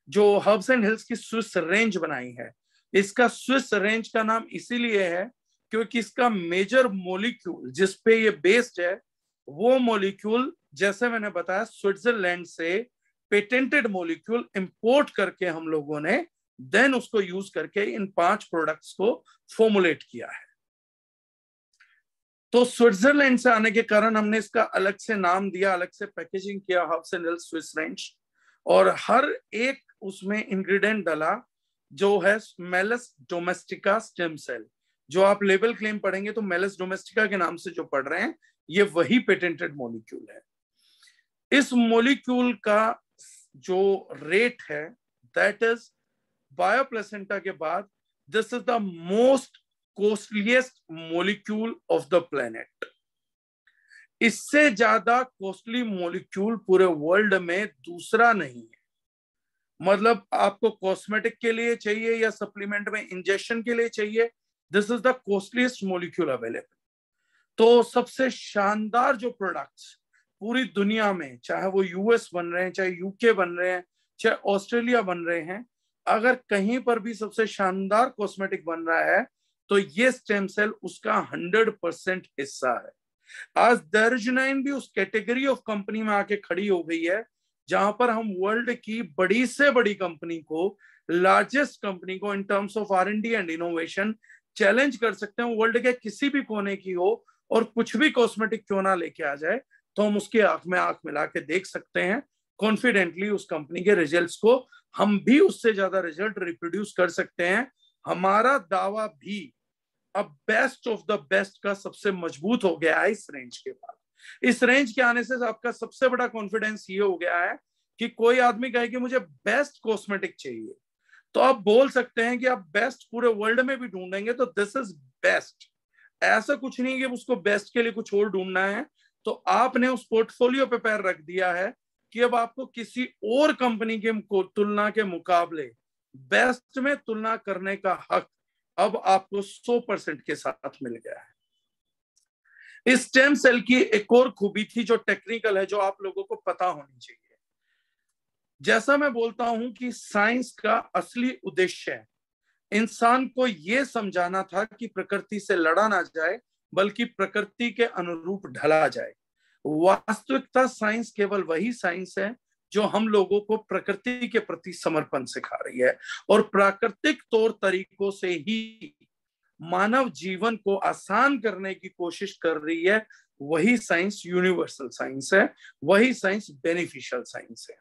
जो हर्ब्स एंड हिल्स की स्विस रेंज बनाई है। इसका स्विस रेंज का नाम इसीलिए है क्योंकि इसका मेजर मॉलिक्यूल जिस पे ये बेस्ड है, वो मॉलिक्यूल जैसे मैंने बताया स्विट्जरलैंड से पेटेंटेड मॉलिक्यूल इंपोर्ट करके हम लोगों ने देन उसको यूज करके इन 5 प्रोडक्ट्स को फॉर्मुलेट किया है। तो स्विट्जरलैंड से आने के कारण हमने इसका अलग से नाम दिया, अलग से पैकेजिंग किया, herbs and hills Swiss range. और हर एक उसमें इंग्रेडिएंट डाला जो है मेलस डोमेस्टिका स्टेम सेल। जो आप लेबल क्लेम पढ़ेंगे तो मेलिस डोमेस्टिका के नाम से जो पढ़ रहे हैं, ये वही पेटेंटेड मॉलिक्यूल है। इस मॉलिक्यूल का जो रेट है दैट इज बायोप्लेसेंटा के बाद this is the most costliest molecule of the planet. इससे ज्यादा कॉस्टली मॉलिक्यूल पूरे वर्ल्ड में दूसरा नहीं है। मतलब आपको कॉस्मेटिक के लिए चाहिए या सप्लीमेंट में इंजेक्शन के लिए चाहिए, this is the costliest molecule available. तो सबसे शानदार जो प्रोडक्ट्स पूरी दुनिया में, चाहे वो यूएस बन रहे हैं, चाहे यूके बन रहे हैं, चाहे ऑस्ट्रेलिया बन रहे हैं, अगर कहीं पर भी सबसे शानदार कॉस्मेटिक बन रहा है तो ये स्टेम सेल उसका 100% हिस्सा है। आज दर्जनाइन भी उस कैटेगरी ऑफ कंपनी में आके खड़ी हो गई है जहां पर हम वर्ल्ड की बड़ी से बड़ी कंपनी को, लार्जेस्ट कंपनी को in terms of R&D and innovation challenge कर सकते हैं। वर्ल्ड के किसी भी कोने की हो और कुछ भी कॉस्मेटिक क्यों ना लेके आ जाए तो हम उसकी आंख में आंख मिला के देख सकते हैं कॉन्फिडेंटली उस कंपनी के रिजल्ट्स को। हम भी उससे ज्यादा रिजल्ट रिप्रोड्यूस कर सकते हैं। हमारा दावा भी अब बेस्ट ऑफ द बेस्ट का सबसे मजबूत हो गया है इस रेंज के बाद। इस रेंज के आने से आपका सबसे बड़ा कॉन्फिडेंस ये हो गया है कि कोई आदमी कहे कि मुझे बेस्ट कॉस्मेटिक चाहिए तो आप बोल सकते हैं कि आप बेस्ट पूरे वर्ल्ड में भी ढूंढेंगे तो दिस इज बेस्ट। ऐसा कुछ नहीं कि उसको बेस्ट के लिए कुछ और ढूंढना है। तो आपने उस पोर्टफोलियो पे पैर रख दिया है कि अब आपको किसी और कंपनी के तुलना के मुकाबले बेस्ट में तुलना करने का हक अब आपको 100% के साथ मिल गया है। इस स्टेम सेल की एक और खूबी थी जो टेक्निकल है, जो आप लोगों को पता होनी चाहिए। जैसा मैं बोलता हूं कि साइंस का असली उद्देश्य है इंसान को यह समझाना था कि प्रकृति से लड़ा ना जाए बल्कि प्रकृति के अनुरूप ढला जाए। वास्तविकता साइंस केवल वही साइंस है जो हम लोगों को प्रकृति के प्रति समर्पण सिखा रही है और प्राकृतिक तौर तरीकों से ही मानव जीवन को आसान करने की कोशिश कर रही है। वही साइंस यूनिवर्सल साइंस है, वही साइंस बेनिफिशियल साइंस है।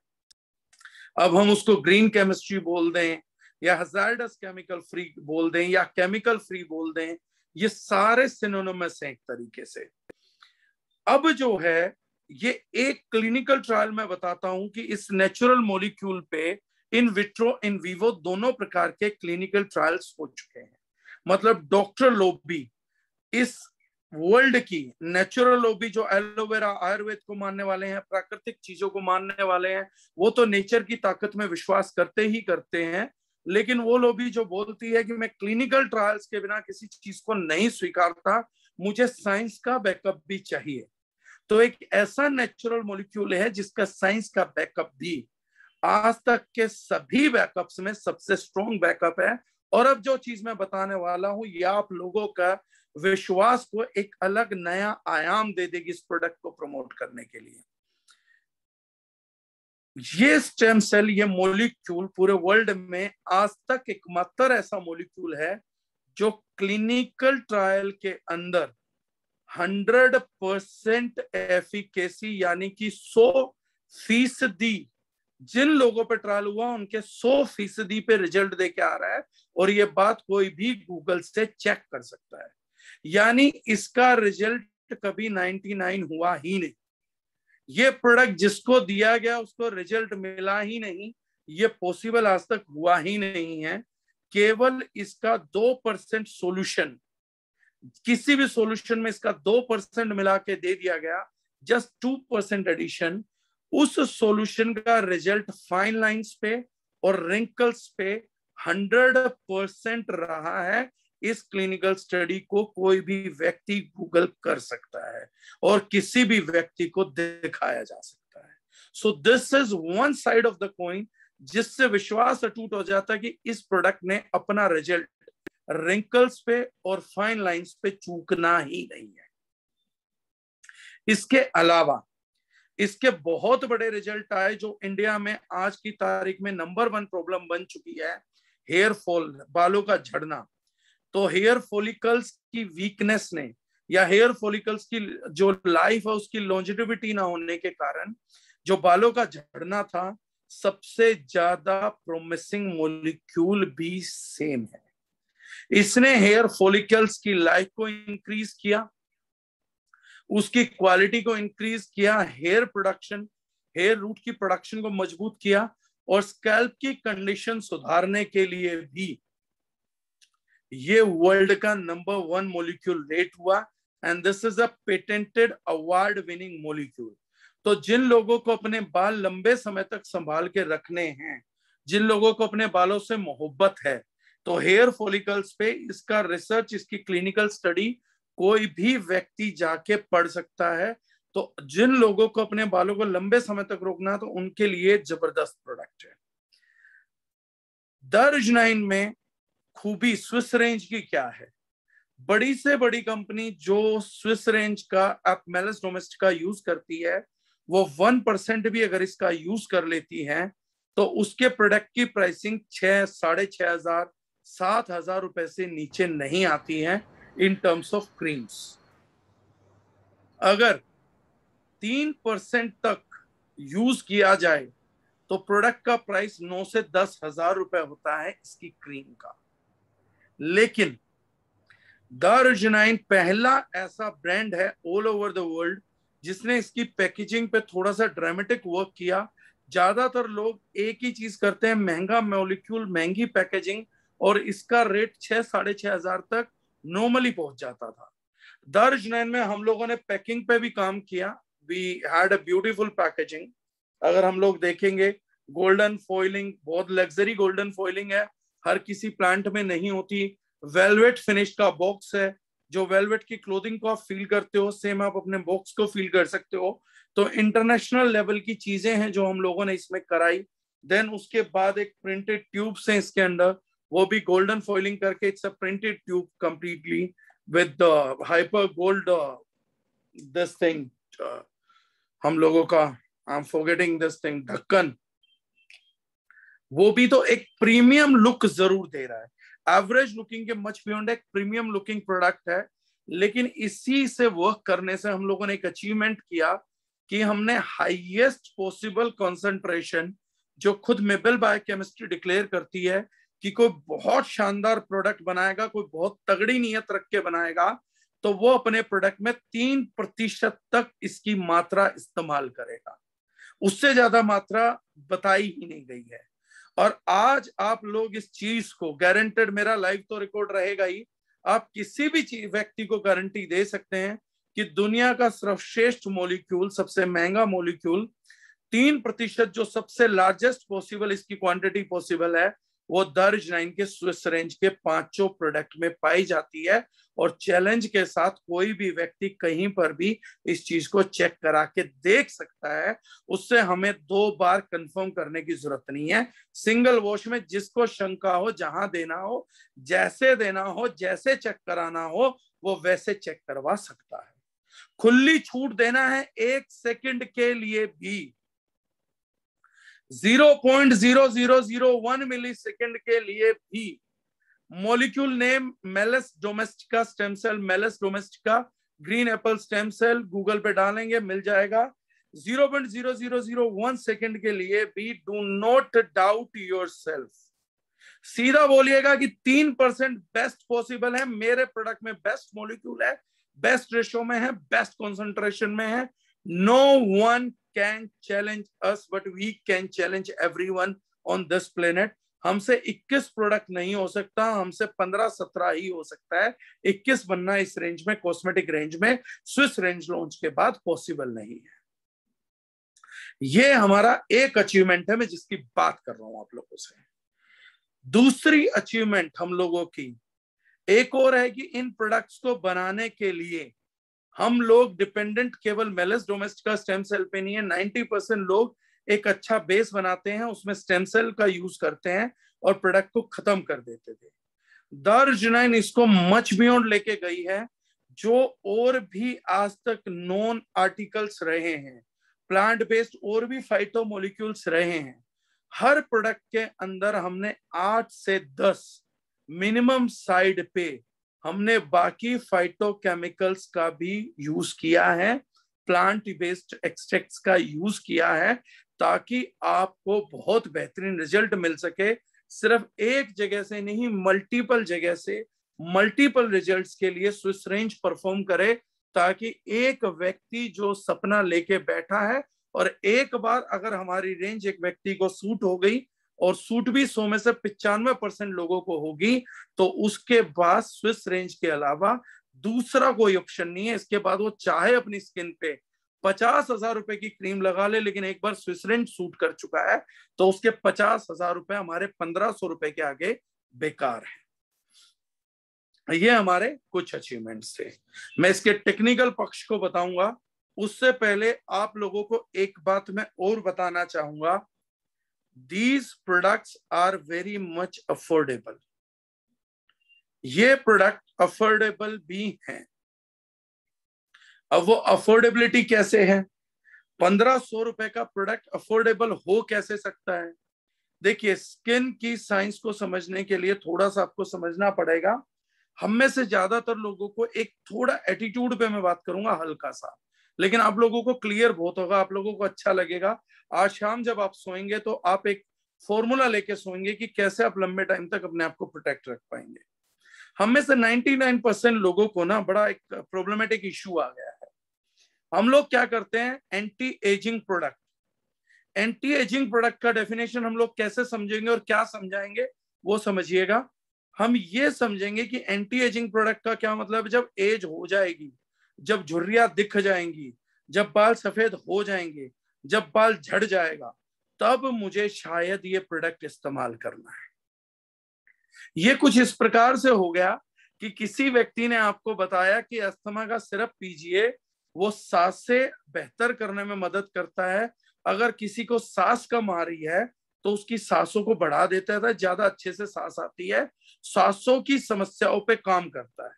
अब हम उसको ग्रीन केमिस्ट्री बोल दें या हजार्डस केमिकल फ्री बोल दें या केमिकल फ्री बोल दें, ये सारे सिनोनिमस हैं एक तरीके से। अब जो है ये एक क्लिनिकल ट्रायल में बताता हूं कि इस नेचुरल मॉलिक्यूल पे इन विट्रो इन विवो दोनों प्रकार के क्लिनिकल ट्रायल्स हो चुके हैं। मतलब डॉक्टर लोबी इस वर्ल्ड की नेचुरल लोबी जो एलोवेरा आयुर्वेद को मानने वाले हैं, प्राकृतिक चीजों को मानने वाले हैं, वो तो नेचर की ताकत में विश्वास करते ही करते हैं। लेकिन वो लोबी जो बोलती है कि मैं क्लिनिकल ट्रायल्स के बिना किसी चीज को नहीं स्वीकारता, मुझे साइंस का बैकअप भी चाहिए, तो एक ऐसा नेचुरल मॉलिक्यूल है जिसका साइंस का बैकअप भी आज तक के सभी बैकअप्स में सबसे स्ट्रॉन्ग बैकअप है। और अब जो चीज मैं बताने वाला हूं ये आप लोगों का विश्वास को एक अलग नया आयाम दे देगी इस प्रोडक्ट को प्रमोट करने के लिए। ये स्टेम सेल, ये मॉलिक्यूल पूरे वर्ल्ड में आज तक एकमात्र ऐसा मॉलिक्यूल है जो क्लिनिकल ट्रायल के अंदर 100% एफिकेसी यानी कि 100% जिन लोगों पे ट्रायल हुआ उनके 100% पे रिजल्ट दे के आ रहा है। और ये बात कोई भी गूगल से चेक कर सकता है। यानी इसका रिजल्ट कभी 99 हुआ ही नहीं। ये प्रोडक्ट जिसको दिया गया उसको रिजल्ट मिला ही नहीं, ये पॉसिबल आज तक हुआ ही नहीं है। केवल इसका 2% सॉल्यूशन, किसी भी सॉल्यूशन में इसका 2% मिला के दे दिया गया, जस्ट 2% एडिशन, उस सॉल्यूशन का रिजल्ट फाइन लाइंस पे और रिंकल्स पे 100% रहा है। इस क्लिनिकल स्टडी को कोई भी व्यक्ति गूगल कर सकता है और किसी भी व्यक्ति को दिखाया जा सकता है। So this is one side of the coin जिससे विश्वास अटूट हो जाता है कि इस प्रोडक्ट ने अपना रिजल्ट रिंकल्स पे और फाइन लाइंस पे चूकना ही नहीं है। इसके अलावा इसके बहुत बड़े रिजल्ट आए जो इंडिया में आज की तारीख में नंबर 1 प्रॉब्लम बन चुकी है, हेयर फॉल, बालों का झड़ना। तो हेयर फॉलिकल्स की वीकनेस ने या हेयर फॉलिकल्स की जो लाइफ है उसकी लॉन्जेविटी ना होने के कारण जो बालों का झड़ना था, सबसे ज्यादा प्रोमिसिंग मॉलिक्यूल भी सेम है। इसने हेयर फॉलिकल्स की लाइफ को इंक्रीज किया, उसकी क्वालिटी को इंक्रीज किया, हेयर प्रोडक्शन, हेयर रूट की प्रोडक्शन को मजबूत किया, और स्कैल्प की कंडीशन सुधारने के लिए भी ये वर्ल्ड का नंबर 1 मॉलिक्यूल रेट हुआ। And this is a patented award winning molecule. तो जिन लोगों को अपने बाल लंबे समय तक संभाल के रखने हैं, जिन लोगों को अपने बालों से मोहब्बत है, तो हेयर फॉलिकल्स पे इसका रिसर्च, इसकी क्लिनिकल स्टडी कोई भी व्यक्ति जाके पढ़ सकता है। तो जिन लोगों को अपने बालों को लंबे समय तक रोकना है, तो उनके लिए जबरदस्त प्रोडक्ट है। दर्ज-9 में खूबी स्विस रेंज की क्या है? बड़ी से बड़ी कंपनी जो स्विस रेंज का आप मेलिस डोमेस्टिका यूज करती है, वो 1% भी अगर इसका यूज कर लेती है, तो उसके प्रोडक्ट की प्राइसिंग 6, 6,500, 7,000 रुपए से नीचे नहीं आती है इन टर्म्स ऑफ क्रीम्स। अगर 3% तक यूज किया जाए तो प्रोडक्ट का प्राइस 9 से 10,000 रुपए होता है इसकी क्रीम का। लेकिन दर्ज-9 पहला ऐसा ब्रांड है ऑल ओवर द वर्ल्ड जिसने इसकी पैकेजिंग पे थोड़ा सा ड्रामेटिक वर्क किया। ज्यादातर लोग एक ही चीज करते हैं, महंगा मॉलिक्यूल, महंगी पैकेजिंग, और इसका रेट 6, 6,500 तक नॉर्मली पहुंच जाता था। दर्ज-9 में हम लोगों ने पैकिंग पे भी काम किया। We had a beautiful packaging. अगर हम लोग देखेंगे, गोल्डन फॉइलिंग, बहुत लग्जरी गोल्डन फॉइलिंग है, हर किसी प्लांट में नहीं होती। वेलवेट फिनिश का बॉक्स है, जो वेलवेट की क्लोथिंग को आप फील करते हो, सेम आप अपने बॉक्स को फील कर सकते हो। तो इंटरनेशनल लेवल की चीजें हैं जो हम लोगों ने इसमें कराई। देन उसके बाद एक प्रिंटेड ट्यूब्स हैं इसके अंदर, वो भी गोल्डन फॉइलिंग करके, it's a printed tube completely with hyper gold this thing, हम लोगों का, I am forgetting this thing, ढक्कन, वो भी तो एक प्रीमियम लुक जरूर दे रहा है। एवरेज लुकिंग के मच बियॉन्ड एक प्रीमियम लुकिंग प्रोडक्ट है। लेकिन इसी से वर्क करने से हम लोगों ने एक अचीवमेंट किया कि हमने हाईएस्ट पॉसिबल कंसंट्रेशन, जो खुद मेबल बायोकेमिस्ट्री डिक्लेयर करती है कि कोई बहुत शानदार प्रोडक्ट बनाएगा, कोई बहुत तगड़ी नियत रख के बनाएगा, तो वो अपने प्रोडक्ट में 3% तक इसकी मात्रा इस्तेमाल करेगा। उससे ज्यादा मात्रा बताई ही नहीं गई है। और आज आप लोग इस चीज को गारंटेड, मेरा लाइव तो रिकॉर्ड रहेगा ही, आप किसी भी व्यक्ति को गारंटी दे सकते हैं कि दुनिया का सर्वश्रेष्ठ मॉलिक्यूल, सबसे महंगा मॉलिक्यूल, 3% जो सबसे लार्जेस्ट पॉसिबल इसकी क्वांटिटी पॉसिबल है, वो दर्ज-9 के स्विस रेंज के 5 प्रोडक्ट में पाई जाती है। और चैलेंज के साथ कोई भी व्यक्ति कहीं पर भी इस चीज को चेक करा के देख सकता है। उससे हमें 2 बार कंफर्म करने की जरूरत नहीं है। सिंगल वॉश में जिसको शंका हो, जहां देना हो, जैसे देना हो, जैसे चेक कराना हो, वो वैसे चेक करवा सकता है। खुली छूट देना है 1 सेकंड के लिए भी, 0.0001 मिली सेकेंड के लिए भी। Molecule name Malus domestica stem cell, Malus domestica green apple stem cell, Google पे डालेंगे मिल जाएगा। 0.0001 सेकेंड के लिए भी डू नॉट डाउट योरसेल्फ। सीधा बोलिएगा कि 3% बेस्ट पॉसिबल है, मेरे प्रोडक्ट में बेस्ट मॉलिक्यूल है, बेस्ट रेशो में है, बेस्ट कॉन्सेंट्रेशन में है। No one can challenge us, but we can challenge everyone on this planet. हमसे 21 प्रोडक्ट नहीं हो सकता, हमसे 15-17 ही हो सकता है। 21 बनना इस रेंज में, कॉस्मेटिक रेंज में, स्विस रेंज लॉन्च के बाद पॉसिबल नहीं है। ये हमारा एक अचीवमेंट है, मैं जिसकी बात कर रहा हूं आप लोगों से। दूसरी अचीवमेंट हम लोगों की एक और है कि इन प्रोडक्ट्स को बनाने के लिए हम लोग डिपेंडेंट केवल मेलिस डोमेस्टिका स्टेम सेल पे नहीं है। 90% लोग एक अच्छा बेस बनाते हैं, उसमें स्टेम सेल का यूज करते हैं और प्रोडक्ट को खत्म कर देते थे। दर्ज-9 इसको मच बियॉन्ड लेके गई है। जो और भी आज तक नॉन आर्टिकल्स रहे हैं, प्लांट बेस्ड और भी फाइटो मॉलिक्यूल्स रहे हैं, हर प्रोडक्ट के अंदर हमने 8 से 10 मिनिमम साइड पे हमने बाकी फाइटोकेमिकल्स का भी यूज किया है, प्लांट बेस्ड एक्सट्रैक्ट्स का यूज किया है, ताकि आपको बहुत बेहतरीन रिजल्ट मिल सके। सिर्फ एक जगह से नहीं, मल्टीपल जगह से मल्टीपल रिजल्ट्स के लिए स्विस रेंज परफॉर्म करे, ताकि एक व्यक्ति जो सपना लेके बैठा है और एक बार अगर हमारी रेंज एक व्यक्ति को सूट हो गई और सूट भी 100 में से 95% लोगों को होगी, तो उसके बाद स्विस रेंज के अलावा दूसरा कोई ऑप्शन नहीं है। इसके बाद वो चाहे अपनी स्किन पे 50,000 रुपए की क्रीम लगा ले, लेकिन एक बार स्विस रेंज सूट कर चुका है तो उसके 50,000 रुपए हमारे 1,500 रुपए के आगे बेकार है। ये हमारे कुछ अचीवमेंट्स थे। मैं इसके टेक्निकल पक्ष को बताऊंगा, उससे पहले आप लोगों को एक बात मैं और बताना चाहूंगा। These products are very much affordable। ये प्रोडक्ट अफोर्डेबल भी हैं। अब वो अफोर्डेबिलिटी कैसे है? 1,500 रुपए का प्रोडक्ट अफोर्डेबल हो कैसे सकता है? देखिए, स्किन की साइंस को समझने के लिए थोड़ा सा आपको समझना पड़ेगा। हम में से ज्यादातर लोगों को एक थोड़ा एटीट्यूड पे मैं बात करूंगा, हल्का सा, लेकिन आप लोगों को क्लियर बहुत होगा, आप लोगों को अच्छा लगेगा। आज शाम जब आप सोएंगे तो आप एक फॉर्मूला लेके सोएंगे कि कैसे आप लंबे टाइम तक अपने आप को प्रोटेक्ट रख पाएंगे। हम में से 99% लोगों को ना बड़ा एक प्रॉब्लमेटिक इश्यू आ गया है। हम लोग क्या करते हैं? Anti ageing product. Anti ageing product का डेफिनेशन हम लोग कैसे समझेंगे और क्या समझाएंगे वो समझिएगा। हम ये समझेंगे कि एंटी एजिंग प्रोडक्ट का क्या मतलब है। जब एज हो जाएगी, जब झुर्रियां दिख जाएंगी, जब बाल सफेद हो जाएंगे, जब बाल झड़ जाएगा, तब मुझे शायद ये प्रोडक्ट इस्तेमाल करना है। ये कुछ इस प्रकार से हो गया कि किसी व्यक्ति ने आपको बताया कि अस्थमा का सिरप पीजिए, वो सांस से बेहतर करने में मदद करता है। अगर किसी को सांस कम आ रही है तो उसकी सांसों को बढ़ा देता है, ज्यादा अच्छे से सांस आती है, सांसों की समस्याओं पे काम करता है।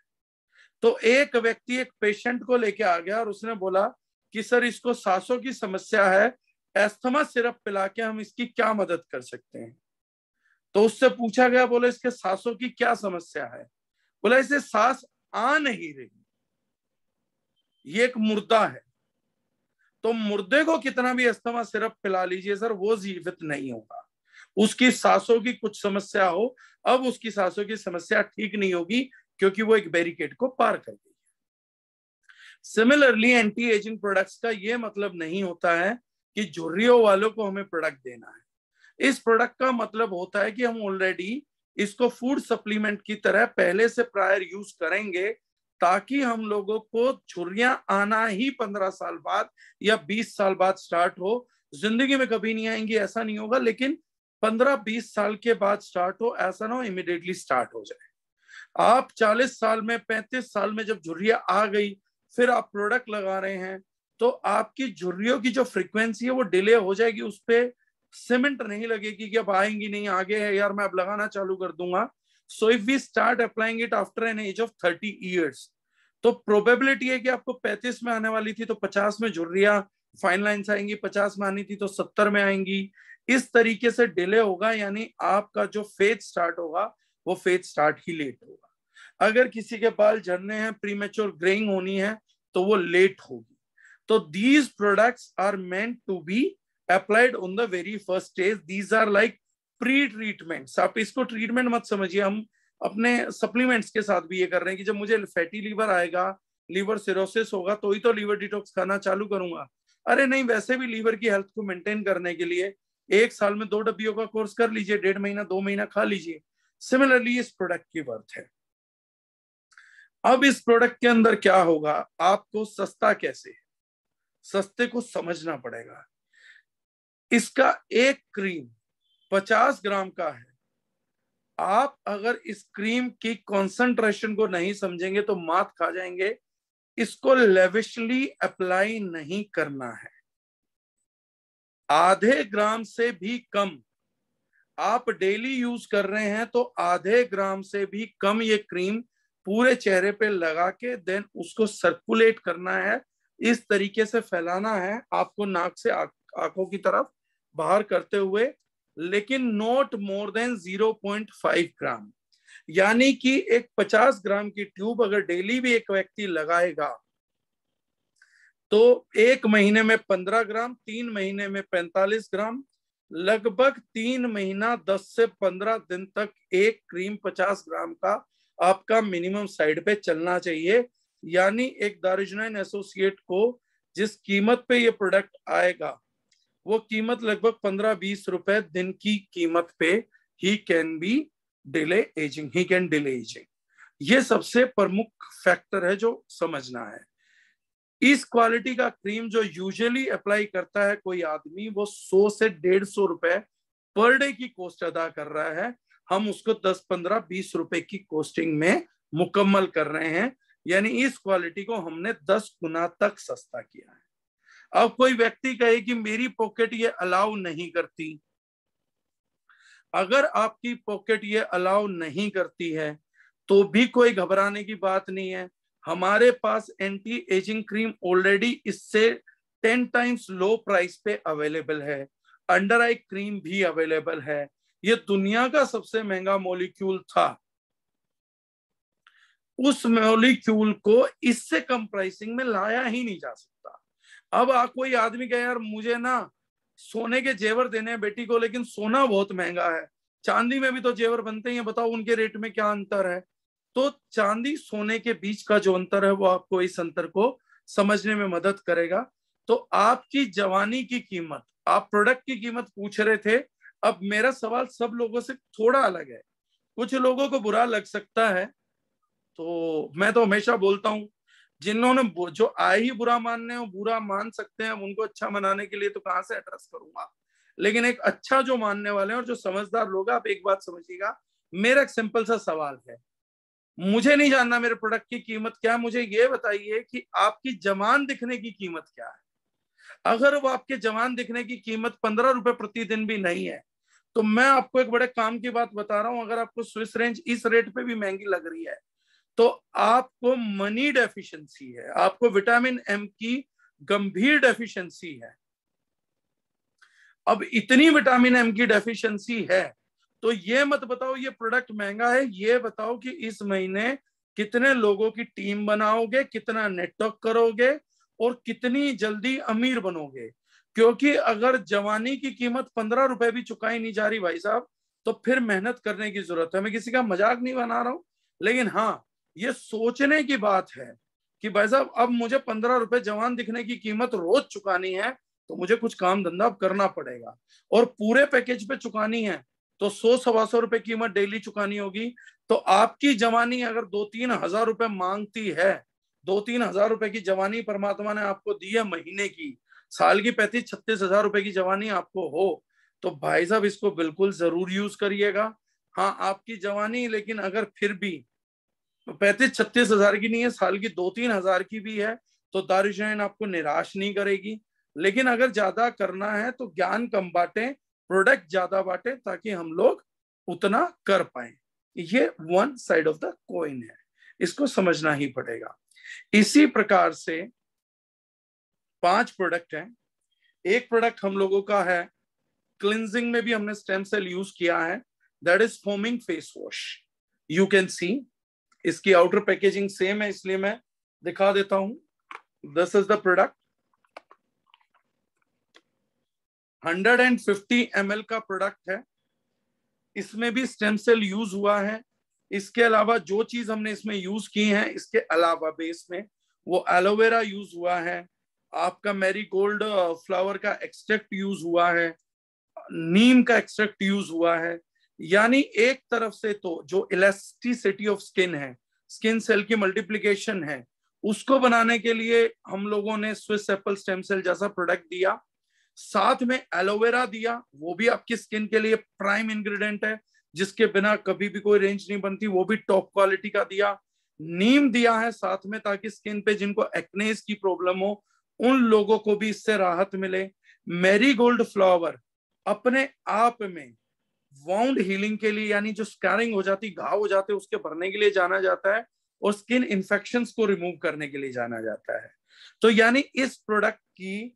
तो एक व्यक्ति एक पेशेंट को लेके आ गया और उसने बोला कि सर, इसको सांसों की समस्या है, अस्थमा सिरप पिला के हम इसकी क्या मदद कर सकते हैं? तो उससे पूछा गया, बोले इसके सांसों की क्या समस्या है? बोला इसे सांस आ नहीं रही, ये एक मुर्दा है। तो मुर्दे को कितना भी अस्थमा सिरप पिला लीजिए सर, वो जीवित नहीं होगा। उसकी सांसों की कुछ समस्या हो, अब उसकी सांसों की समस्या ठीक नहीं होगी क्योंकि वो एक बैरिकेड को पार कर गई। सिमिलरली एंटी एजिंग प्रोडक्ट्स का ये मतलब नहीं होता है कि झुर्रियों वालों को हमें प्रोडक्ट देना है। इस प्रोडक्ट का मतलब होता है कि हम ऑलरेडी इसको फूड सप्लीमेंट की तरह पहले से प्रायर यूज करेंगे, ताकि हम लोगों को झुर्रियां आना ही 15 साल बाद या 20 साल बाद स्टार्ट हो। जिंदगी में कभी नहीं आएंगी ऐसा नहीं होगा, लेकिन 15-20 साल के बाद स्टार्ट हो, ऐसा ना हो इमीडिएटली स्टार्ट हो जाए। आप 40 साल में 35 साल में जब झुर्रियां आ गई फिर आप प्रोडक्ट लगा रहे हैं, तो आपकी झुर्रियों की जो फ्रीक्वेंसी है वो डिले हो जाएगी, उस पर सीमेंट नहीं लगेगी कि अब आएंगी नहीं, आगे है यार मैं अब लगाना चालू कर दूंगा। So if we start applying it after an age of 30 years, तो प्रोबेबिलिटी है कि आपको 35 में आने वाली थी तो 50 में झुर्रियां फाइन लाइन्स आएंगी, 50 में आनी थी तो 70 में आएंगी। इस तरीके से डिले होगा, यानी आपका जो फेज स्टार्ट होगा वो फेज स्टार्ट ही लेट होगा। अगर किसी के बाल झड़ने हैं, प्रीमेच्योर ग्रेइंग होनी है, तो वो लेट होगी। तो these products are meant to be applied on the very first stage. These are like pre treatments. आप इसको ट्रीटमेंट मत समझिए, हम अपने सप्लीमेंट्स के साथ भी ये कर रहे हैं कि जब मुझे फैटी लीवर आएगा, लीवर सिरोसिस होगा, तो ही तो लीवर डिटॉक्स खाना चालू करूंगा। अरे नहीं, वैसे भी लीवर की हेल्थ को मेंटेन करने के लिए 1 साल में 2 डब्बियों का कोर्स कर लीजिए, 1.5 महीना 2 महीना खा लीजिए। सिमिलरली इस प्रोडक्ट की वर्थ है। अब इस प्रोडक्ट के अंदर क्या होगा, आपको सस्ता कैसे है, सस्ते को समझना पड़ेगा। इसका एक क्रीम 50 ग्राम का है। आप अगर इस क्रीम की कॉन्सेंट्रेशन को नहीं समझेंगे तो मात खा जाएंगे। इसको लेविशली अप्लाई नहीं करना है। आधे ग्राम से भी कम आप डेली यूज कर रहे हैं तो आधे ग्राम से भी कम ये क्रीम पूरे चेहरे पे लगा के देन उसको सर्कुलेट करना है। इस तरीके से फैलाना है आपको, नाक से आंखों की तरफ बाहर करते हुए, लेकिन नॉट मोर देन 0.5 ग्राम। यानी कि एक 50 ग्राम की ट्यूब अगर डेली भी एक व्यक्ति लगाएगा तो 1 महीने में 15 ग्राम, 3 महीने में 45 ग्राम, लगभग 3 महीना 10 से 15 दिन तक एक क्रीम 50 ग्राम का आपका मिनिमम साइड पे चलना चाहिए। यानी एक दारुजनाइन एसोसिएट को जिस कीमत पे ये प्रोडक्ट आएगा वो कीमत लगभग 15-20 रुपए दिन की कीमत पे ही कैन डिले एजिंग। ये सबसे प्रमुख फैक्टर है जो समझना है। इस क्वालिटी का क्रीम जो यूजुअली अप्लाई करता है कोई आदमी, वो 100 से 150 रुपए पर डे की कॉस्ट अदा कर रहा है, हम उसको 10, 15, 20 रुपए की कॉस्टिंग में मुकम्मल कर रहे हैं। यानी इस क्वालिटी को हमने 10 गुना तक सस्ता किया है। अब कोई व्यक्ति कहे कि मेरी पॉकेट ये अलाउ नहीं करती, अगर आपकी पॉकेट ये अलाउ नहीं करती है तो भी कोई घबराने की बात नहीं है। हमारे पास एंटी एजिंग क्रीम ऑलरेडी इससे 10 टाइम्स लो प्राइस पे अवेलेबल है। अंडर आई क्रीम भी अवेलेबल है। ये दुनिया का सबसे महंगा मॉलिक्यूल था, उस मॉलिक्यूल को इससे कम प्राइसिंग में लाया ही नहीं जा सकता। अब कोई आदमी कहे यार मुझे ना सोने के जेवर देने हैं बेटी को, लेकिन सोना बहुत महंगा है, चांदी में भी तो जेवर बनते हैं, बताओ उनके रेट में क्या अंतर है। तो चांदी सोने के बीच का जो अंतर है वो आपको इस अंतर को समझने में मदद करेगा। तो आपकी जवानी की कीमत, आप प्रोडक्ट की कीमत पूछ रहे थे, अब मेरा सवाल सब लोगों से थोड़ा अलग है। कुछ लोगों को बुरा लग सकता है, तो मैं तो हमेशा बोलता हूं जिन्होंने जो आए ही बुरा मानने हो बुरा मान सकते हैं, उनको अच्छा मनाने के लिए तो कहां से एड्रेस करूंगा। लेकिन एक अच्छा जो मानने वाले हैं और जो समझदार लोग हैं, आप एक बात समझिएगा, मेरा एक सिंपल सा सवाल है, मुझे नहीं जानना मेरे प्रोडक्ट की कीमत क्या है, मुझे ये बताइए कि आपकी जवान दिखने की कीमत क्या है। अगर वो आपके जवान दिखने की कीमत 15 रुपए प्रतिदिन भी नहीं है, तो मैं आपको एक बड़े काम की बात बता रहा हूं, अगर आपको स्विस रेंज इस रेट पे भी महंगी लग रही है तो आपको मनी डेफिशिएंसी है, आपको विटामिन एम की गंभीर डेफिशिएंसी है। अब इतनी विटामिन एम की डेफिशिएंसी है तो ये मत बताओ ये प्रोडक्ट महंगा है, ये बताओ कि इस महीने कितने लोगों की टीम बनाओगे, कितना नेटवर्क करोगे और कितनी जल्दी अमीर बनोगे। क्योंकि अगर जवानी की कीमत 15 रुपए भी चुकाई नहीं जा रही भाई साहब, तो फिर मेहनत करने की जरूरत है। मैं किसी का मजाक नहीं बना रहा हूं, लेकिन हाँ ये सोचने की बात है कि भाई साहब अब मुझे 15 रुपए जवान दिखने की कीमत रोज चुकानी है, तो मुझे कुछ काम धंधा करना पड़ेगा। और पूरे पैकेज पे चुकानी है तो 100-125 रुपए कीमत डेली चुकानी होगी। तो आपकी जवानी अगर 2-3 हजार रुपए मांगती है, 2-3 हजार रुपए की जवानी परमात्मा ने आपको दी है महीने की, साल की 35-36 हजार रुपए की जवानी आपको हो, तो भाई साहब इसको बिल्कुल जरूर यूज करिएगा। हाँ आपकी जवानी लेकिन अगर फिर भी 35-36 हजार की नहीं है, साल की 2-3 हजार की भी है, तो दारुजनाइन आपको निराश नहीं करेगी। लेकिन अगर ज्यादा करना है तो ज्ञान कम बांटे, प्रोडक्ट ज्यादा बांटे, ताकि हम लोग उतना कर पाए। ये one side of the coin है, इसको समझना ही पड़ेगा। इसी प्रकार से 5 प्रोडक्ट हैं। एक प्रोडक्ट हम लोगों का है, क्लिनजिंग में भी हमने स्टेम सेल यूज किया है, that is foaming face wash. You can see इसकी आउटर पैकेजिंग सेम है, इसलिए मैं दिखा देता हूं। This is the product, 150 ml का प्रोडक्ट है, इसमें भी स्टेम सेल यूज हुआ है। इसके अलावा जो चीज हमने इसमें यूज की है, इसके अलावा बेस में वो एलोवेरा यूज हुआ है, आपका मैरीगोल्ड फ्लावर का एक्सट्रैक्ट यूज हुआ है, नीम का एक्सट्रैक्ट यूज हुआ है। यानी एक तरफ से तो जो इलास्टिसिटी ऑफ स्किन है, स्किन सेल की मल्टीप्लिकेशन है, उसको बनाने के लिए हम लोगों ने स्विस एप्पल स्टेम सेल जैसा प्रोडक्ट दिया, साथ में एलोवेरा दिया, वो भी आपकी स्किन के लिए प्राइम इंग्रेडिएंट है, जिसके बिना कभी भी कोई रेंज नहीं बनती, वो भी टॉप क्वालिटी का दिया। नीम दिया है साथ में, ताकि स्किन पे जिनको एक्नेस की प्रॉब्लम हो उन लोगों को भी इससे राहत मिले। मैरीगोल्ड फ्लावर अपने आप में वाउंड हीलिंग के लिए, यानी जो स्कैरिंग हो जाती, घाव हो जाते, उसके भरने के लिए जाना जाता है, और स्किन इन्फेक्शंस को रिमूव करने के लिए जाना जाता है। तो यानी इस प्रोडक्ट की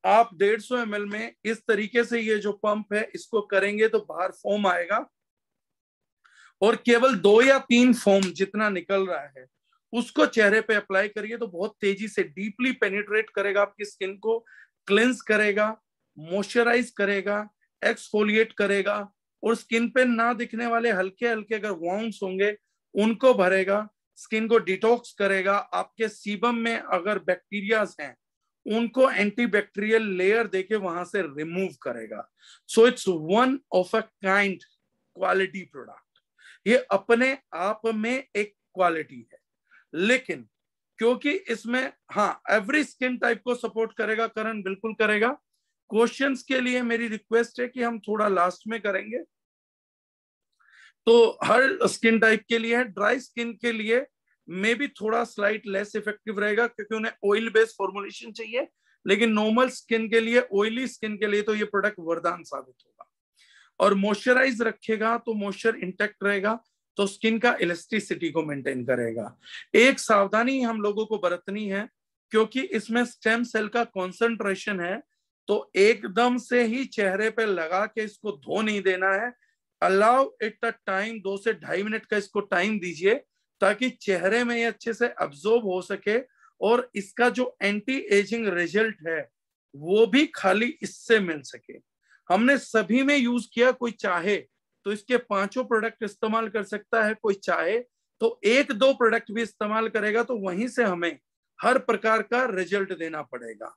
आप 150 ml में इस तरीके से ये जो पंप है इसको करेंगे तो बाहर फोम आएगा, और केवल 2 या 3 फोम जितना निकल रहा है उसको चेहरे पे अप्लाई करिए, तो बहुत तेजी से डीपली पेनिट्रेट करेगा, आपकी स्किन को क्लेंस करेगा, मॉइस्चराइज करेगा, एक्सफोलिएट करेगा और स्किन पे ना दिखने वाले हल्के हल्के अगर वाउंड्स होंगे उनको भरेगा, स्किन को डिटॉक्स करेगा, आपके सीबम में अगर बैक्टीरियाज हैं उनको एंटीबैक्टीरियल लेयर देके वहां से रिमूव करेगा। So it's one of a kind quality product. ये अपने आप में एक क्वालिटी है, लेकिन क्योंकि इसमें एवरी स्किन टाइप को सपोर्ट करेगा, करण बिल्कुल करेगा। क्वेश्चंस के लिए मेरी रिक्वेस्ट है कि हम थोड़ा लास्ट में करेंगे, तो हर स्किन टाइप के लिए है। ड्राई स्किन के लिए मे बी थोड़ा स्लाइट लेस इफेक्टिव रहेगा क्योंकि उन्हें ऑयल बेस्ड फॉर्मुलेशन चाहिए, लेकिन नॉर्मल स्किन के लिए, ऑयली स्किन के लिए तो ये प्रोडक्ट वरदान साबित होगा। और मॉइस्चराइज रखेगा तो मॉइस्चर इंटैक्ट रहेगा, तो स्किन का इलास्टिसिटी को मेंटेन करेगा। एक सावधानी हम लोगों को बरतनी है क्योंकि इसमें स्टेम सेल का कॉन्सेंट्रेशन है, तो एकदम से ही चेहरे पे लगा के इसको धो नहीं देना है। अलाउ इट अ टाइम, 2 से 2.5 मिनट का इसको टाइम दीजिए ताकि चेहरे में ये अच्छे से अब्सॉर्ब हो सके, और इसका जो एंटी एजिंग रिजल्ट है वो भी खाली इससे मिल सके। हमने सभी में यूज किया, कोई चाहे तो इसके 5 प्रोडक्ट इस्तेमाल कर सकता है, कोई चाहे तो 1-2 प्रोडक्ट भी इस्तेमाल करेगा, तो वहीं से हमें हर प्रकार का रिजल्ट देना पड़ेगा।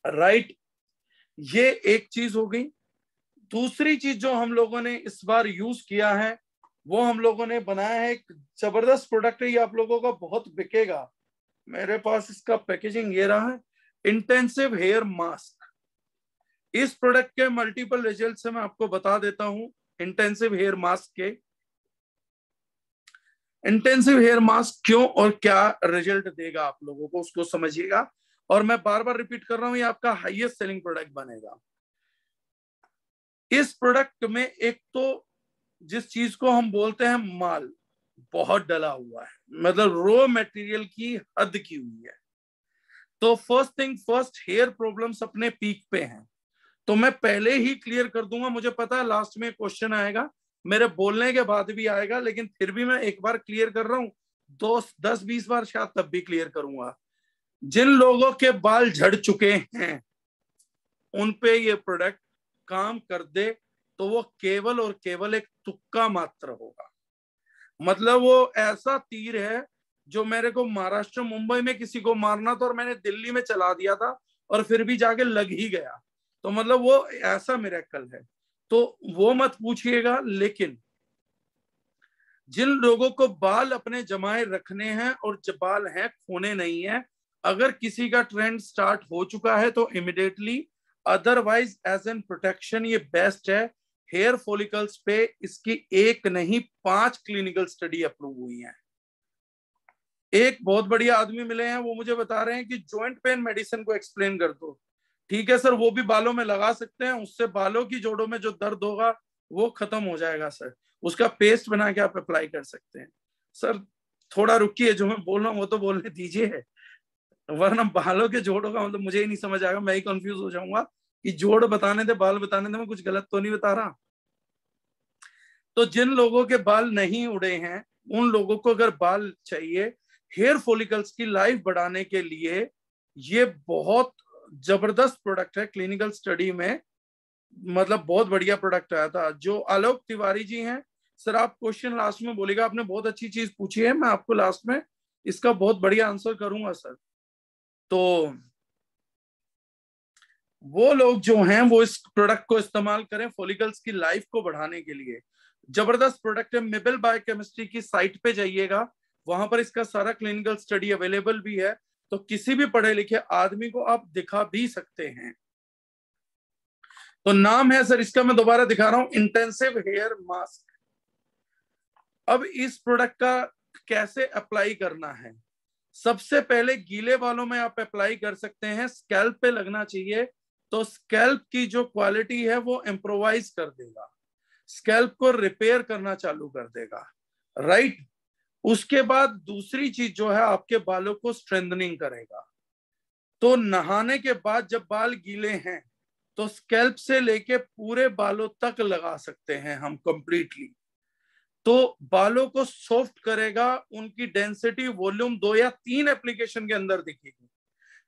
राइट, ये एक चीज हो गई। दूसरी चीज जो हम लोगों ने इस बार यूज किया है वो हम लोगों ने बनाया है, एक जबरदस्त प्रोडक्ट है, ये आप लोगों का बहुत बिकेगा। मेरे पास इसका पैकेजिंग ये रहा है, इंटेंसिव हेयर मास्क। इस प्रोडक्ट के मल्टीपल रिजल्ट से मैं आपको बता देता हूं। इंटेंसिव हेयर मास्क के इंटेंसिव हेयर मास्क क्यों और क्या रिजल्ट देगा आप लोगों को, उसको समझिएगा। और मैं बार बार रिपीट कर रहा हूं, ये आपका हाईएस्ट सेलिंग प्रोडक्ट बनेगा। इस प्रोडक्ट में एक तो जिस चीज को हम बोलते हैं माल, बहुत डला हुआ है, मतलब रॉ मटेरियल की हद की हुई है। तो first thing first, hair problems अपने पीक पे हैं, तो मैं पहले ही क्लियर कर दूंगा। मुझे पता है लास्ट में क्वेश्चन आएगा, मेरे बोलने के बाद भी आएगा, लेकिन फिर भी मैं एक बार क्लियर कर रहा हूं, 10-20 बार शायद तब भी क्लियर करूंगा। जिन लोगों के बाल झड़ चुके हैं उन पे ये प्रोडक्ट काम कर दे तो वो केवल और केवल एक तुक्का मात्र होगा। मतलब वो ऐसा तीर है जो मेरे को महाराष्ट्र मुंबई में किसी को मारना था और मैंने दिल्ली में चला दिया था और फिर भी जाके लग ही गया। तो मतलब वो ऐसा मिरेकल है, तो वो मत पूछिएगा। लेकिन जिन लोगों को बाल अपने जमाए रखने हैं और जब बाल हैं खोने नहीं है, अगर किसी का ट्रेंड स्टार्ट हो चुका है तो immediately, otherwise as an protection ये बेस्ट है। हेयर फॉलिकल्स पे इसकी 1 नहीं 5 क्लिनिकल स्टडी अप्रूव हुई है। एक बहुत बढ़िया आदमी मिले हैं, वो मुझे बता रहे हैं कि जॉइंट पेन मेडिसिन को एक्सप्लेन कर दो। ठीक है सर, वो भी बालों में लगा सकते हैं, उससे बालों की जोड़ों में जो दर्द होगा वो खत्म हो जाएगा सर। उसका पेस्ट बना के आप अप्लाई कर सकते हैं। सर थोड़ा रुकिए, जो मैं बोल रहा हूँ वो तो बोलने दीजिए, वरना बालों के जोड़ों का मतलब मुझे ही नहीं समझ आएगा, मैं ही कंफ्यूज हो जाऊंगा कि जोड़ बताने थे, बाल बताने थे, मैं कुछ गलत तो नहीं बता रहा। तो जिन लोगों के बाल नहीं उड़े हैं उन लोगों को अगर बाल चाहिए, हेयर फॉलिकल्स की लाइफ बढ़ाने के लिए ये बहुत जबरदस्त प्रोडक्ट है। क्लिनिकल स्टडी में मतलब बहुत बढ़िया प्रोडक्ट आया था। जो आलोक तिवारी जी हैं, सर आप क्वेश्चन लास्ट में बोलेगा, आपने बहुत अच्छी चीज पूछी है, मैं आपको लास्ट में इसका बहुत बढ़िया आंसर करूंगा सर। तो वो लोग जो हैं वो इस प्रोडक्ट को इस्तेमाल करें फॉलिकल्स की लाइफ को बढ़ाने के लिए। जबरदस्त प्रोडक्ट है। मिबेल बायोकेमिस्ट्री की साइट पे जाइएगा, वहां पर इसका सारा क्लिनिकल स्टडी अवेलेबल भी है, तो किसी भी पढ़े लिखे आदमी को आप दिखा भी सकते हैं। तो नाम है सर इसका, मैं दोबारा दिखा रहा हूं, इंटेंसिव हेयर मास्क। अब इस प्रोडक्ट का कैसे अप्लाई करना है? सबसे पहले गीले बालों में आप अप्लाई कर सकते हैं, स्कैल्प पे लगना चाहिए, तो स्कैल्प की जो क्वालिटी है वो इम्प्रोवाइज कर देगा, स्कैल्प को रिपेयर करना चालू कर देगा। राइट, उसके बाद दूसरी चीज जो है आपके बालों को स्ट्रेंथनिंग करेगा। तो नहाने के बाद जब बाल गीले हैं तो स्कैल्प से लेके पूरे बालों तक लगा सकते हैं हम कंप्लीटली, तो बालों को सॉफ्ट करेगा। उनकी डेंसिटी वॉल्यूम 2 या 3 एप्लीकेशन के अंदर दिखेगी।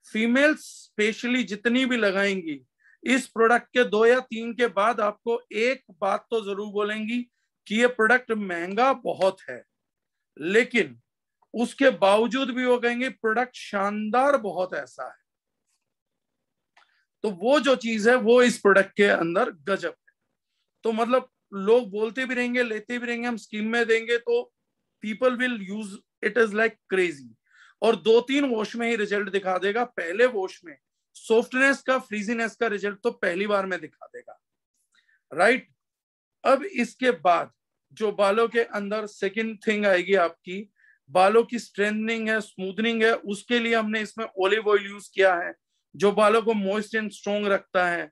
फीमेल्स स्पेशली जितनी भी लगाएंगी इस प्रोडक्ट के 2 या 3 के बाद आपको एक बात तो जरूर बोलेंगी कि ये प्रोडक्ट महंगा बहुत है, लेकिन उसके बावजूद भी वो कहेंगे प्रोडक्ट शानदार बहुत ऐसा है। तो वो जो चीज है वो इस प्रोडक्ट के अंदर गजब है। तो मतलब लोग बोलते भी रहेंगे, लेते भी रहेंगे, हम स्कीम में देंगे तो people will use it is like crazy. और 2-3 वॉश में ही रिजल्ट दिखा देगा। पहले वॉश में सॉफ्टनेस का, फ्रीजीनेस का रिजल्ट तो पहली बार में दिखा देगा, राइट। अब इसके बाद जो बालों के अंदर सेकंड थिंग आएगी आपकी, बालों की स्ट्रेंथनिंग है, स्मूथनिंग है। उसके लिए हमने इसमें ऑलिव ऑयल यूज किया है जो बालों को मॉइस्ट एंड स्ट्रॉन्ग रखता है।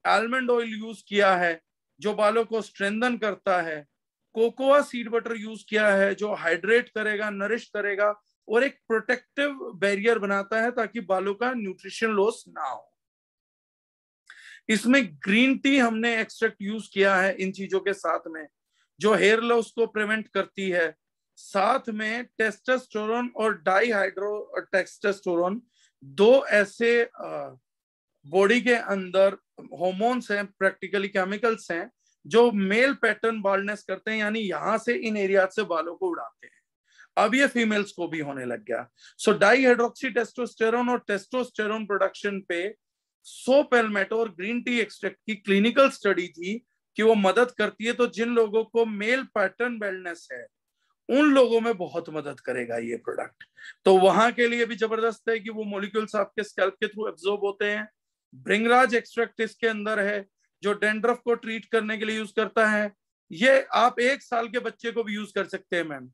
आलमंड ऑयल यूज किया है जो बालों को स्ट्रेंथन करता है। कोकोआ सीड बटर यूज किया है जो हाइड्रेट करेगा, नरिश करेगा और एक प्रोटेक्टिव बैरियर बनाता है ताकि बालों का न्यूट्रिशन लॉस ना हो। इसमें ग्रीन टी हमने एक्सट्रैक्ट यूज किया है इन चीजों के साथ में, जो हेयर लॉस को प्रिवेंट करती है। साथ में टेस्टोस्टेरोन और डाईहाइड्रो टेस्टोस्टेरोन, 2 ऐसे बॉडी के अंदर हार्मोन्स हैं, प्रैक्टिकली केमिकल्स हैं, जो मेल पैटर्न बाल्डनेस करते हैं, यानी यहां से इन एरिया से बालों को उड़ाते हैं। अब ये फीमेल्स को भी होने लग गया। सो डाईहाइड्रोक्सी टेस्टोस्टेरोन और टेस्टोस्टेरोन प्रोडक्शन पे सो पेलमेटो और ग्रीन टी एक्सट्रैक्ट की क्लिनिकल स्टडी थी कि वो मदद करती है। तो जिन लोगों को मेल पैटर्न बेल्डनेस है उन लोगों में बहुत मदद करेगा ये प्रोडक्ट। तो वहां के लिए भी जबरदस्त है कि वो मॉलिक्यूल्स आपके स्कैल्प के थ्रू एब्जॉर्ब होते हैं। भृंगराज एक्सट्रैक्ट इसके अंदर है जो डेंड्रफ को ट्रीट करने के लिए यूज करता है। ये आप 1 साल के बच्चे को भी यूज कर सकते हैं मैम।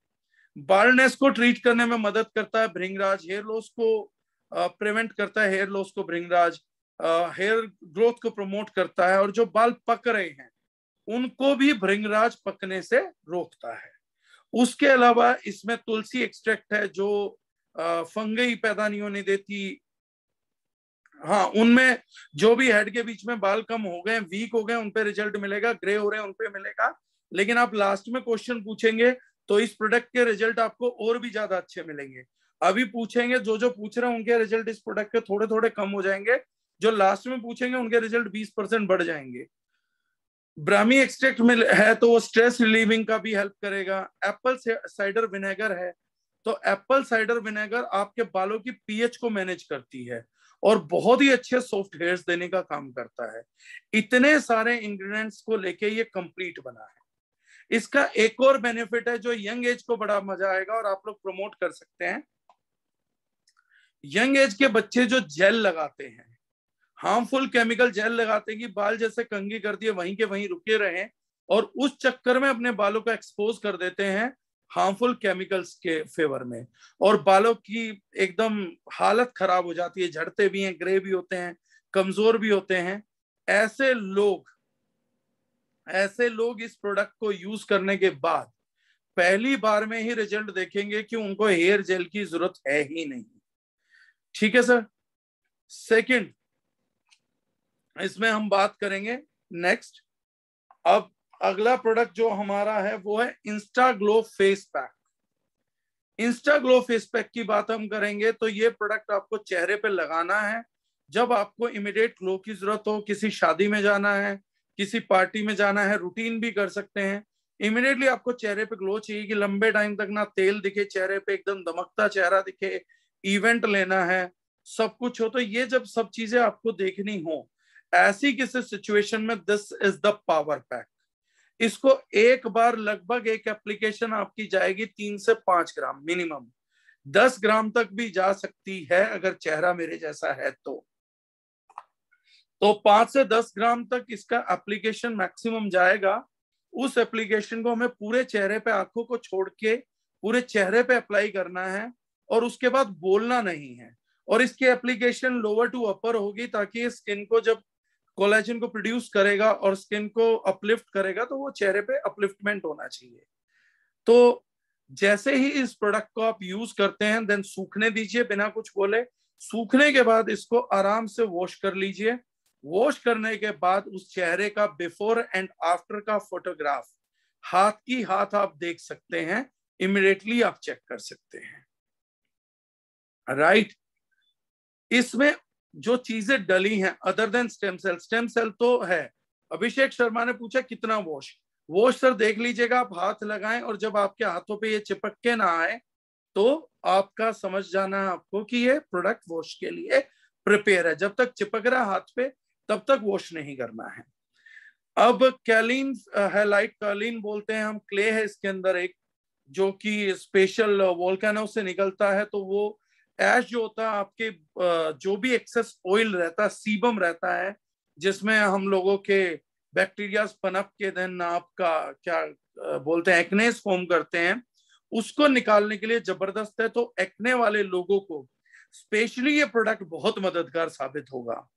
बाल्डनेस को ट्रीट करने में मदद करता है भृंगराज। हेयर लॉस को प्रिवेंट करता है, हेयर लॉस को भृंगराज। हेयर ग्रोथ को प्रमोट करता है और जो बाल पक रहे हैं उनको भी भृंगराज पकने से रोकता है। उसके अलावा इसमें तुलसी एक्सट्रैक्ट है जो फंगई पैदा नहीं होने देती। हाँ, उनमें जो भी हेड के बीच में बाल कम हो गए, वीक हो गए, उन पे रिजल्ट मिलेगा, ग्रे हो रहे हैं उन पे मिलेगा। लेकिन आप लास्ट में क्वेश्चन पूछेंगे तो इस प्रोडक्ट के रिजल्ट आपको और भी ज्यादा अच्छे मिलेंगे। अभी पूछेंगे जो पूछ रहे हैं उनके रिजल्ट इस प्रोडक्ट के थोड़े थोड़े कम हो जाएंगे, जो लास्ट में पूछेंगे उनके रिजल्ट 20% बढ़ जाएंगे। ब्राह्मी एक्सट्रैक्ट में है तो वो स्ट्रेस रिलीविंग का भी हेल्प करेगा। एप्पल साइडर विनेगर है तो एप्पल साइडर विनेगर आपके बालों की पीएच को मैनेज करती है और बहुत ही अच्छे सॉफ्ट हेयर्स देने का काम करता है। इतने सारे इंग्रेडिएंट्स को लेके ये कंप्लीट बना है। इसका एक और बेनिफिट है जो यंग एज को बड़ा मजा आएगा और आप लोग प्रमोट कर सकते हैं। यंग एज के बच्चे जो जेल लगाते हैं, हार्मफुल केमिकल जेल लगाते हैं कि बाल जैसे कंघी कर दिए वहीं के वहीं रुके रहे, और उस चक्कर में अपने बालों को एक्सपोज कर देते हैं हार्मफुल केमिकल्स के फेवर में, और बालों की एकदम हालत खराब हो जाती है, झड़ते भी हैं, ग्रे भी होते हैं, कमजोर भी होते हैं। ऐसे लोग इस प्रोडक्ट को यूज करने के बाद पहली बार में ही रिजल्ट देखेंगे कि उनको हेयर जेल की जरूरत है ही नहीं। ठीक है सर। सेकंड, इसमें हम बात करेंगे नेक्स्ट। अब अगला प्रोडक्ट जो हमारा है वो है Insta glow face pack. Insta glow face pack की बात हम करेंगे तो ये प्रोडक्ट आपको चेहरे पे लगाना है जब आपको इमीडिएट ग्लो की जरूरत हो, किसी शादी में जाना है, किसी पार्टी में जाना है, रूटीन भी कर सकते हैं। इमीडिएटली आपको चेहरे पे ग्लो चाहिए कि लंबे टाइम तक ना तेल दिखे चेहरे पे, एकदम दमकता चेहरा दिखे, इवेंट लेना है, सब कुछ हो। तो ये जब सब चीजें आपको देखनी हो ऐसी किसी सिचुएशन में this is the power pack. इसको एक बार लगभग एक एप्लीकेशन आपकी जाएगी 3 से 5 ग्राम, मिनिमम 10 ग्राम तक भी जा सकती है अगर चेहरा मेरे जैसा है तो 5 से 10 ग्राम तक इसका एप्लीकेशन मैक्सिमम जाएगा। उस एप्लीकेशन को हमें पूरे चेहरे पे, आंखों को छोड़ के पूरे चेहरे पे अप्लाई करना है और उसके बाद बोलना नहीं है। और इसकी एप्लीकेशन लोअर टू अपर होगी ताकि स्किन को जब कोलेजन को प्रोड्यूस करेगा और स्किन को अपलिफ्ट करेगा तो वो चेहरे पे अपलिफ्टमेंट होना चाहिए। तो जैसे ही इस प्रोडक्ट को आप यूज करते हैं देन सूखने दीजिए बिना कुछ बोले। सूखने के बाद इसको आराम से वॉश कर लीजिए। वॉश करने के बाद उस चेहरे का बिफोर एंड आफ्टर का फोटोग्राफ हाथ की हाथ आप देख सकते हैं, इमिडिएटली आप चेक कर सकते हैं, राइट। इसमें जो चीजें डली हैं अदर देन स्टेम सेल तो है। अभिषेक शर्मा ने पूछा कितना वॉश सर देख लीजिएगा, आप हाथ लगाएं और जब आपके हाथों पे ये चिपक के ना आए तो आपका समझ जाना है आपको कि ये प्रोडक्ट वॉश के लिए प्रिपेयर है। जब तक चिपक रहा हाथ पे तब तक वॉश नहीं करना है। अब कैलीन है, लाइट कैलीन बोलते हैं हम, क्ले है इसके अंदर एक, जो कि स्पेशल वोल्केनो से निकलता है। तो वो ऐश जो होता है आपके जो भी एक्सेस ऑयल रहता है, सीबम रहता है, जिसमें हम लोगों के बैक्टीरिया पनप के देन आपका क्या बोलते हैं एक्नेस फॉर्म करते हैं, उसको निकालने के लिए जबरदस्त है। तो एक्ने वाले लोगों को स्पेशली ये प्रोडक्ट बहुत मददगार साबित होगा।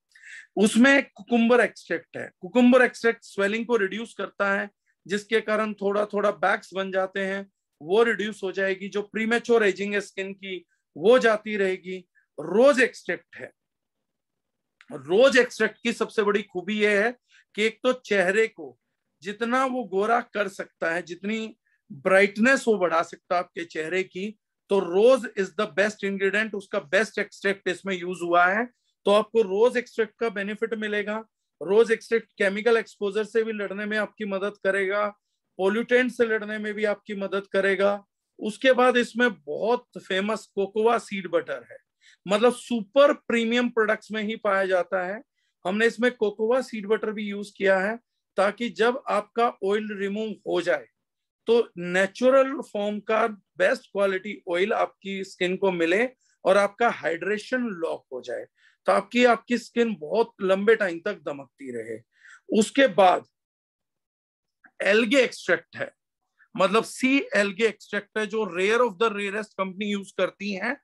उसमें कुकुम्बर एक्सट्रैक्ट है। कुकुम्बर एक्सट्रैक्ट स्वेलिंग को रिड्यूस करता है, जिसके कारण थोड़ा थोड़ा बैग्स बन जाते हैं, वो रिड्यूस हो जाएगी। जो प्रीमेच्योर एजिंग है स्किन की वो जाती रहेगी। रोज एक्सट्रैक्ट है। रोज एक्सट्रैक्ट की सबसे बड़ी खूबी यह है कि एक तो चेहरे को जितना वो गोरा कर सकता है, जितनी ब्राइटनेस वो बढ़ा सकता है आपके चेहरे की, तो रोज इज द बेस्ट इंग्रेडिएंट, उसका बेस्ट एक्सट्रैक्ट इसमें यूज हुआ है। तो आपको रोज एक्सट्रैक्ट का बेनिफिट मिलेगा। रोज एक्सट्रैक्ट केमिकल एक्सपोजर से भी लड़ने में आपकी मदद करेगा, पोल्यूटेंट से लड़ने में भी आपकी मदद करेगा। उसके बाद इसमें बहुत फेमस कोकोआ सीड बटर है, मतलब सुपर प्रीमियम प्रोडक्ट्स में ही पाया जाता है। हमने इसमें कोकोआ सीड बटर भी यूज किया है ताकि जब आपका ऑयल रिमूव हो जाए तो नेचुरल फॉर्म का बेस्ट क्वालिटी ऑयल आपकी स्किन को मिले और आपका हाइड्रेशन लॉक हो जाए, तो आपकी स्किन बहुत लंबे टाइम तक दमकती रहे। उसके बाद एल्गे एक्सट्रैक्ट है, मतलब सी एल्गे एक्सट्रैक्ट है, जो rare of the rarest company use करती है।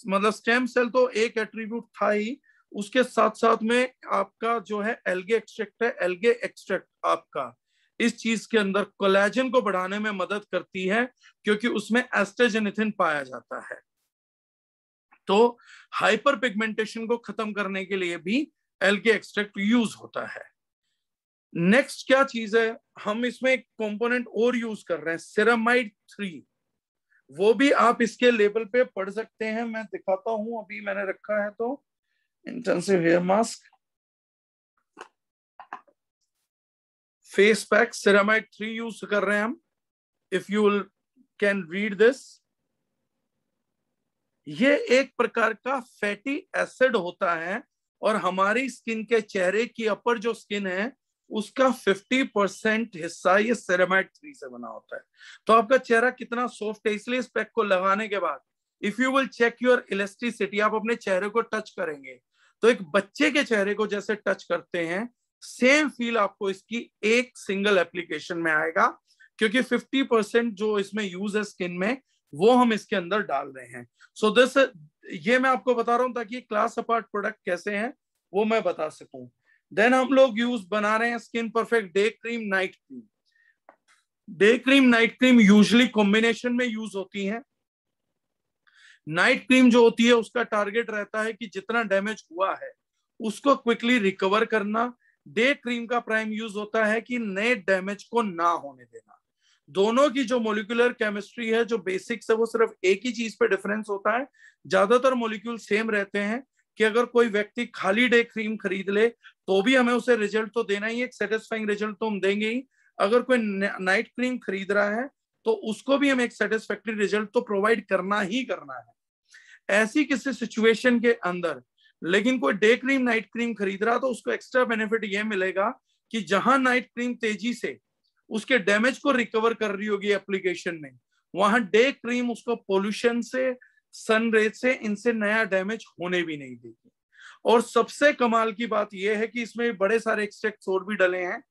मतलब स्टेम सेल तो एक एट्रीब्यूट था ही, उसके साथ साथ में आपका जो है एल्गे एक्सट्रैक्ट है। एल्गे एक्सट्रैक्ट आपका इस चीज के अंदर कोलेजन को बढ़ाने में मदद करती है, क्योंकि उसमें एस्ट्रोजेनेथिन पाया जाता है। तो हाइपर पिगमेंटेशन को खत्म करने के लिए भी एल्गे एक्सट्रैक्ट यूज होता है। नेक्स्ट क्या चीज है, हम इसमें एक कंपोनेंट और यूज कर रहे हैं, सेरामाइड 3। वो भी आप इसके लेबल पे पढ़ सकते हैं, मैं दिखाता हूं, अभी मैंने रखा है। तो intensive hair mask, face pack, ceramide 3 use कर रहे हैं हम। If you can read this, ये एक प्रकार का फैटी एसिड होता है और हमारी स्किन के चेहरे की अपर जो स्किन है उसका 50% हिस्सा ये सेरामाइड 3 से बना होता है। तो आपका चेहरा कितना सॉफ्ट है, इसलिए इस पैक को लगाने के बाद if you will check your elasticity, आप अपने चेहरे को टच करेंगे तो एक बच्चे के चेहरे को जैसे टच करते हैं सेम फील आपको इसकी एक सिंगल एप्लीकेशन में आएगा, क्योंकि 50% जो इसमें यूज है स्किन में वो हम इसके अंदर डाल रहे हैं। सो दिस, ये मैं आपको बता रहा हूं ताकि क्लास अपार्ट प्रोडक्ट कैसे हैं वो मैं बता सकूं। देन हम लोग यूज बना रहे हैं skin perfect day cream, night cream. Day cream, night cream usually combination में यूज होती है। नाइट क्रीम जो होती है उसका टारगेट रहता है कि जितना डैमेज हुआ है उसको क्विकली रिकवर करना। डे क्रीम का प्राइम यूज होता है कि नए डैमेज को ना होने देना। दोनों की जो मोलिकुलर केमिस्ट्री है, जो बेसिक्स है, वो सिर्फ एक ही चीज पे डिफरेंस होता है। ज्यादातर मोलिक्यूल सेम रहते हैं कि अगर कोई व्यक्ति खाली डे क्रीम खरीद ले तो भी हमें उसे रिजल्ट तो देना ही, एक सेटिस्फाइंग रिजल्ट तो हम देंगे ही। अगर कोई नाइट क्रीम खरीद रहा है तो उसको भी हमें एक सेटिस्फैक्टरी रिजल्ट तो प्रोवाइड करना ही करना है। ऐसी किसी सिचुएशन के अंदर लेकिन कोई डे क्रीम नाइट क्रीम खरीद रहा तो उसको एक्स्ट्रा बेनिफिट ये मिलेगा कि जहां नाइट क्रीम तेजी से उसके डैमेज को रिकवर कर रही होगी एप्लीकेशन में, वहां डे क्रीम उसको पोल्यूशन से, सन रेज से, इनसे नया डैमेज होने भी नहीं देगी। और सबसे कमाल की बात यह है कि इसमें बड़े सारे एक्सट्रैक्ट्स और भी डले हैं,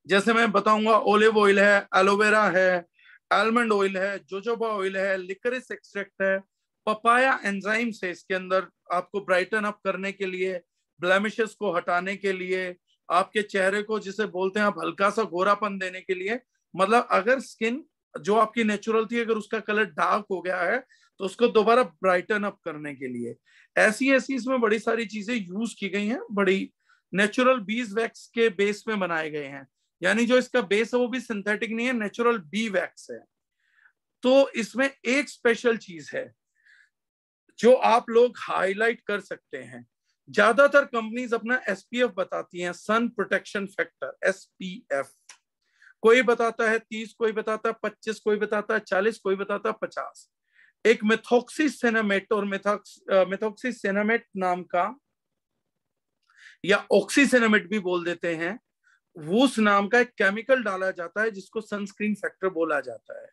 जैसे मैं बताऊंगा ओलिव ऑयल है, एलोवेरा है, आलमंड ऑयल है, जोजोबा ऑयल है, लिकरिस एक्सट्रैक्ट है, पपाया एंजाइम्स है इसके अंदर आपको ब्राइटन अप करने के लिए, ब्लेमिशेस को हटाने के लिए, आपके चेहरे को जिसे बोलते हैं आप हल्का सा गोरापन देने के लिए। मतलब अगर स्किन जो आपकी नेचुरल थी अगर उसका कलर डार्क हो गया है तो उसको दोबारा ब्राइटन अप करने के लिए ऐसी इसमें बड़ी सारी चीजें यूज की गई हैं। बड़ी नेचुरल बीज वैक्स के बेस में बनाए गए हैं, यानी जो इसका बेस है वो भी सिंथेटिक नहीं है, नेचुरल बी वैक्स है। तो इसमें एक स्पेशल चीज है, जो आप लोग हाईलाइट कर सकते हैं। ज्यादातर कंपनीज अपना SPF बताती हैं, सन प्रोटेक्शन फैक्टर, SPF। कोई बताता है 30, कोई बताता है 25, कोई बताता है 40, कोई बताता है 50। एक मेथॉक्सीसिनेमेट और मेथॉक्सीसिनेमेट नाम का, या ऑक्सीसिनेमेट भी बोल देते हैं, वो उस नाम का एक केमिकल डाला जाता है जिसको सनस्क्रीन फैक्टर बोला जाता है,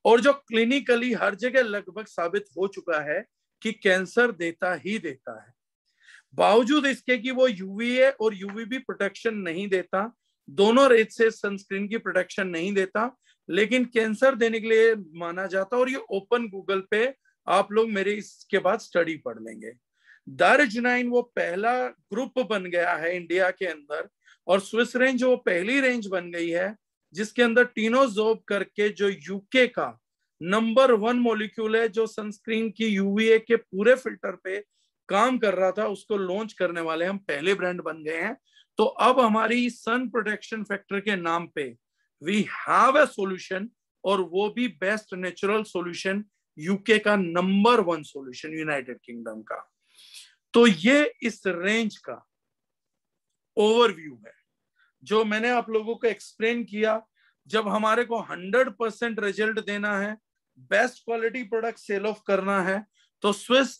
और जो क्लिनिकली हर जगह लगभग साबित हो चुका है कि कैंसर देता ही देता है। बावजूद इसके कि वो UVA और UVB प्रोटेक्शन नहीं देता, दोनों रेज से सनस्क्रीन की प्रोटेक्शन नहीं देता, लेकिन कैंसर देने के लिए माना जाता। और ये ओपन गूगल पे आप लोग मेरे इसके बाद स्टडी पढ़ लेंगे। दार्जिलिन वो पहला ग्रुप बन गया है इंडिया के अंदर, और स्विस रेंज वो पहली रेंज बन गई है जिसके अंदर टीनोजोब करके, जो यूके का नंबर 1 मॉलिक्यूल है, जो सनस्क्रीन की UVA के पूरे फिल्टर पे काम कर रहा था, उसको लॉन्च करने वाले हम पहले ब्रांड बन गए हैं। तो अब हमारी सन प्रोटेक्शन फैक्टर के नाम पे वी हैव अ सॉल्यूशन, और वो भी बेस्ट नेचुरल सॉल्यूशन, यूके का नंबर 1 सॉल्यूशन, यूनाइटेड किंगडम का। तो ये इस रेंज का ओवरव्यू है जो मैंने आप लोगों को एक्सप्लेन किया। जब हमारे को 100% रिजल्ट देना है, best quality product sell off करना है, तो स्विस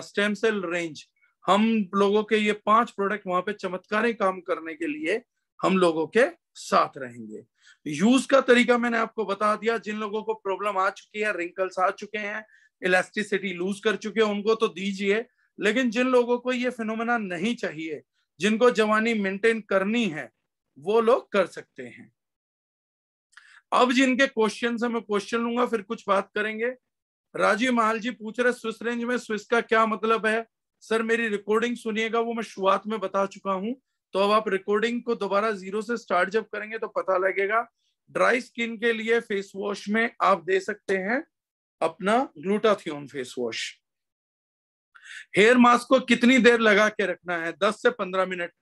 स्टेम सेल रेंज, हम लोगों के ये 5 प्रोडक्ट वहां पे चमत्कारी काम करने के लिए हम लोगों के साथ रहेंगे। यूज का तरीका मैंने आपको बता दिया। जिन लोगों को प्रॉब्लम आ चुकी है, रिंकल्स आ चुके हैं, इलास्टिसिटी लूज कर चुके हैं, उनको तो दीजिए, लेकिन जिन लोगों को ये फिनोमेना नहीं चाहिए, जिनको जवानी मेंटेन करनी है, वो लोग कर सकते हैं। अब जिनके क्वेश्चन है मैं क्वेश्चन लूंगा, फिर कुछ बात करेंगे। राजीव महाल जी पूछ रहे स्विस रेंज में स्विस का क्या मतलब है। सर मेरी रिकॉर्डिंग सुनिएगा, वो मैं शुरुआत में बता चुका हूं, तो अब आप रिकॉर्डिंग को दोबारा 0 से स्टार्ट जब करेंगे तो पता लगेगा। ड्राई स्किन के लिए फेस वॉश में आप दे सकते हैं अपना glutathione face wash. Hair mask को कितनी देर लगा के रखना है? 10 से 15 मिनट।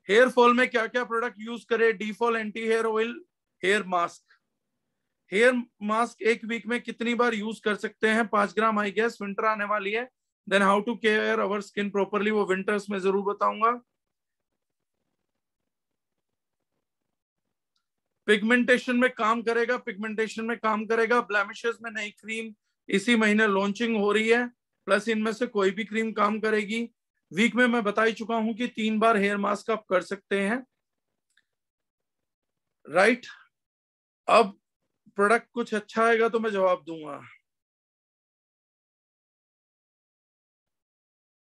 हेयर फॉल में क्या क्या प्रोडक्ट यूज करें? डीफॉल anti hair oil, hair mask. Hair mask एक वीक में कितनी बार यूज कर सकते हैं? 5 ग्राम। आई गेस विंटर आने वाली है, then how to care our skin properly, वो विंटर्स में जरूर बताऊंगा। पिगमेंटेशन में काम करेगा, पिगमेंटेशन में काम करेगा। ब्लेमिशेस में नई क्रीम इसी महीने लॉन्चिंग हो रही है, प्लस इनमें से कोई भी क्रीम काम करेगी। वीक में मैं बता ही चुका हूं कि 3 बार हेयर मास्क आप कर सकते हैं, राइट। अब प्रोडक्ट कुछ अच्छा आएगा तो मैं जवाब दूंगा।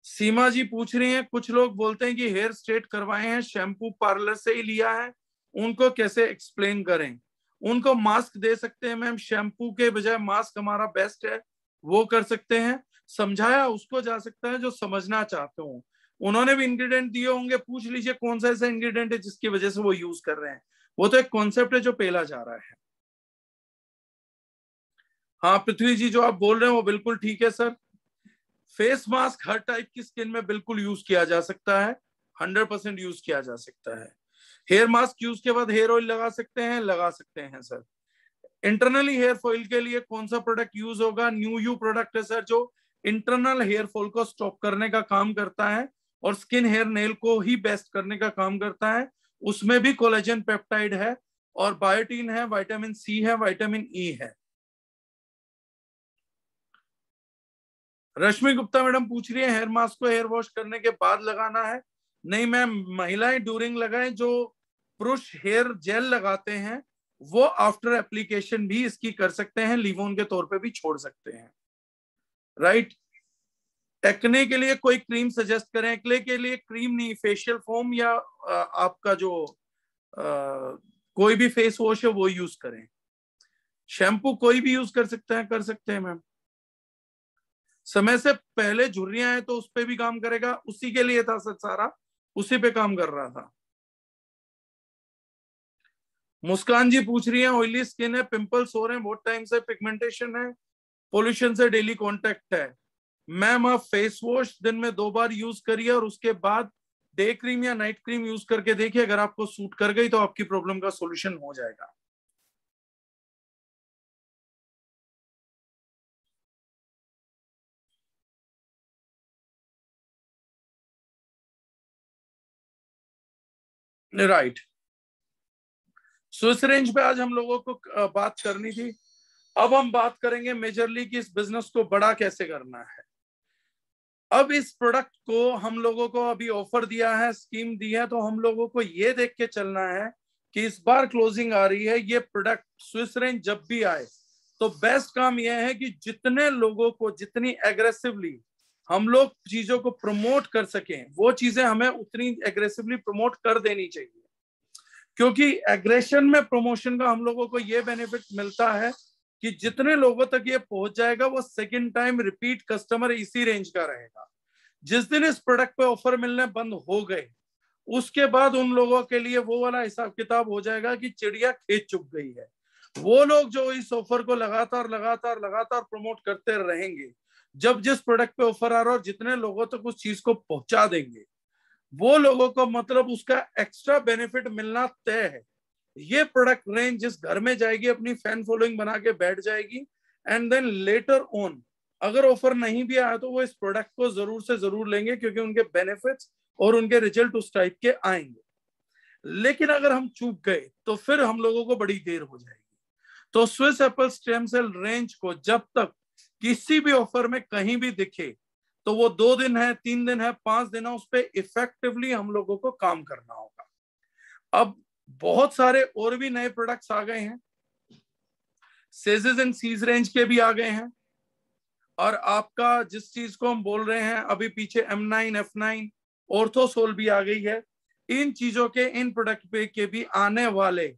सीमा जी पूछ रही हैं, कुछ लोग बोलते हैं कि हेयर स्ट्रेट करवाए हैं, शैम्पू पार्लर से ही लिया है, उनको कैसे एक्सप्लेन करें? उनको मास्क दे सकते हैं मैम, शैम्पू के बजाय मास्क हमारा बेस्ट है, वो कर सकते हैं। समझाया उसको जा सकता है जो समझना चाहते हो। उन्होंने भी इंग्रेडिएंट दिए होंगे, पूछ लीजिए कौन सा ऐसा इंग्रेडिएंट है जिसकी वजह से वो यूज कर रहे हैं। वो तो एक कॉन्सेप्ट है जो पेला जा रहा है। हाँ पृथ्वी जी, जो आप बोल रहे हैं वो बिल्कुल ठीक है सर। फेस मास्क हर टाइप की स्किन में बिल्कुल यूज किया जा सकता है, 100% यूज किया जा सकता है। हेयर मास्क यूज के बाद हेयर ऑयल लगा सकते हैं सर। इंटरनली हेयर फॉल के लिए कौन सा प्रोडक्ट यूज होगा? न्यू यू प्रोडक्ट है सर, जो इंटरनल हेयर फॉल को स्टॉप करने का काम करता है और स्किन हेयर नेल को ही बेस्ट करने का काम करता है। उसमें भी कोलेजन पेप्टाइड है और बायोटीन है, विटामिन सी है, विटामिन ई है। रश्मि गुप्ता मैडम पूछ रही है हेयर मास्क को हेयर वॉश करने के बाद लगाना है? नहीं मैम, महिलाएं ड्यूरिंग लगाएं। जो पुरुष हेयर जेल लगाते हैं वो आफ्टर एप्लीकेशन भी इसकी कर सकते हैं, लीव-ऑन के तौर पे भी छोड़ सकते हैं, राइट। एक्ने के लिए कोई क्रीम सजेस्ट करें? एक्ने के लिए क्रीम नहीं, फेशियल फोम या आपका जो कोई भी फेस वॉश है वो यूज करें। शैम्पू कोई भी यूज कर सकते हैं मैम। समय से पहले झुर्रियां हैं तो उस पे भी काम करेगा, उसी के लिए था सर सारा, उसी पे काम कर रहा था। मुस्कान जी पूछ रही है ऑयली स्किन है, पिंपल्स हो रहे हैं बहुत टाइम से, पिगमेंटेशन है, पोल्यूशन से डेली कांटेक्ट है। मैम आप फेस वॉश दिन में 2 बार यूज करिए और उसके बाद डे क्रीम या नाइट क्रीम यूज करके देखिए, अगर आपको सूट कर गई तो आपकी प्रॉब्लम का सॉल्यूशन हो जाएगा। राइट। स्विस रेंज पे आज हम लोगों को बात करनी थी। अब हम बात करेंगे मेजरली कि इस बिजनेस को बड़ा कैसे करना है। अब इस प्रोडक्ट को हम लोगों को अभी ऑफर दिया है, स्कीम दी है, तो हम लोगों को ये देख के चलना है कि इस बार क्लोजिंग आ रही है, ये प्रोडक्ट स्विस रेंज जब भी आए तो बेस्ट काम यह है कि जितने लोगों को, जितनी एग्रेसिवली हम लोग चीजों को प्रमोट कर सकें, वो चीजें हमें उतनी एग्रेसिवली प्रमोट कर देनी चाहिए, क्योंकि एग्रेशन में प्रमोशन का हम लोगों को ये बेनिफिट मिलता है कि जितने लोगों तक ये पहुंच जाएगा वो सेकंड टाइम रिपीट कस्टमर इसी रेंज का रहेगा। जिस दिन इस प्रोडक्ट पे ऑफर मिलने बंद हो गए उसके बाद उन लोगों के लिए वो वाला हिसाब किताब हो जाएगा कि चिड़िया खेत चुग गई है। वो लोग जो इस ऑफर को लगातार लगातार लगातार प्रमोट करते रहेंगे, जब जिस प्रोडक्ट पे ऑफर आ रहा है और जितने लोगों तक उस चीज को पहुंचा देंगे, वो लोगों को मतलब उसका एक्स्ट्रा बेनिफिट मिलना तय है। ये प्रोडक्ट रेंज जिस घर में जाएगी अपनी फैन फॉलोइंग बना के बैठ जाएगी, एंड देन लेटर ऑन अगर ऑफर नहीं भी आया तो वो इस प्रोडक्ट को जरूर से जरूर लेंगे, क्योंकि उनके बेनिफिट्स और उनके रिजल्ट उस टाइप के आएंगे। लेकिन अगर हम चूक गए तो फिर हम लोगों को बड़ी देर हो जाएगी। तो Swiss apple stem cell range को जब तक किसी भी ऑफर में कहीं भी दिखे, तो वो 2 दिन है, 3 दिन है, 5 दिन है, उस पर इफेक्टिवली हम लोगों को काम करना होगा। अब बहुत सारे और भी नए प्रोडक्ट्स आ गए हैं, सेजेस एंड सीज रेंज के भी आ गए हैं, और आपका जिस चीज को हम बोल रहे हैं अभी पीछे M9, F9, ऑर्थोसोल भी आ गई है। इन चीजों के, इन प्रोडक्ट पे के भी आने वाले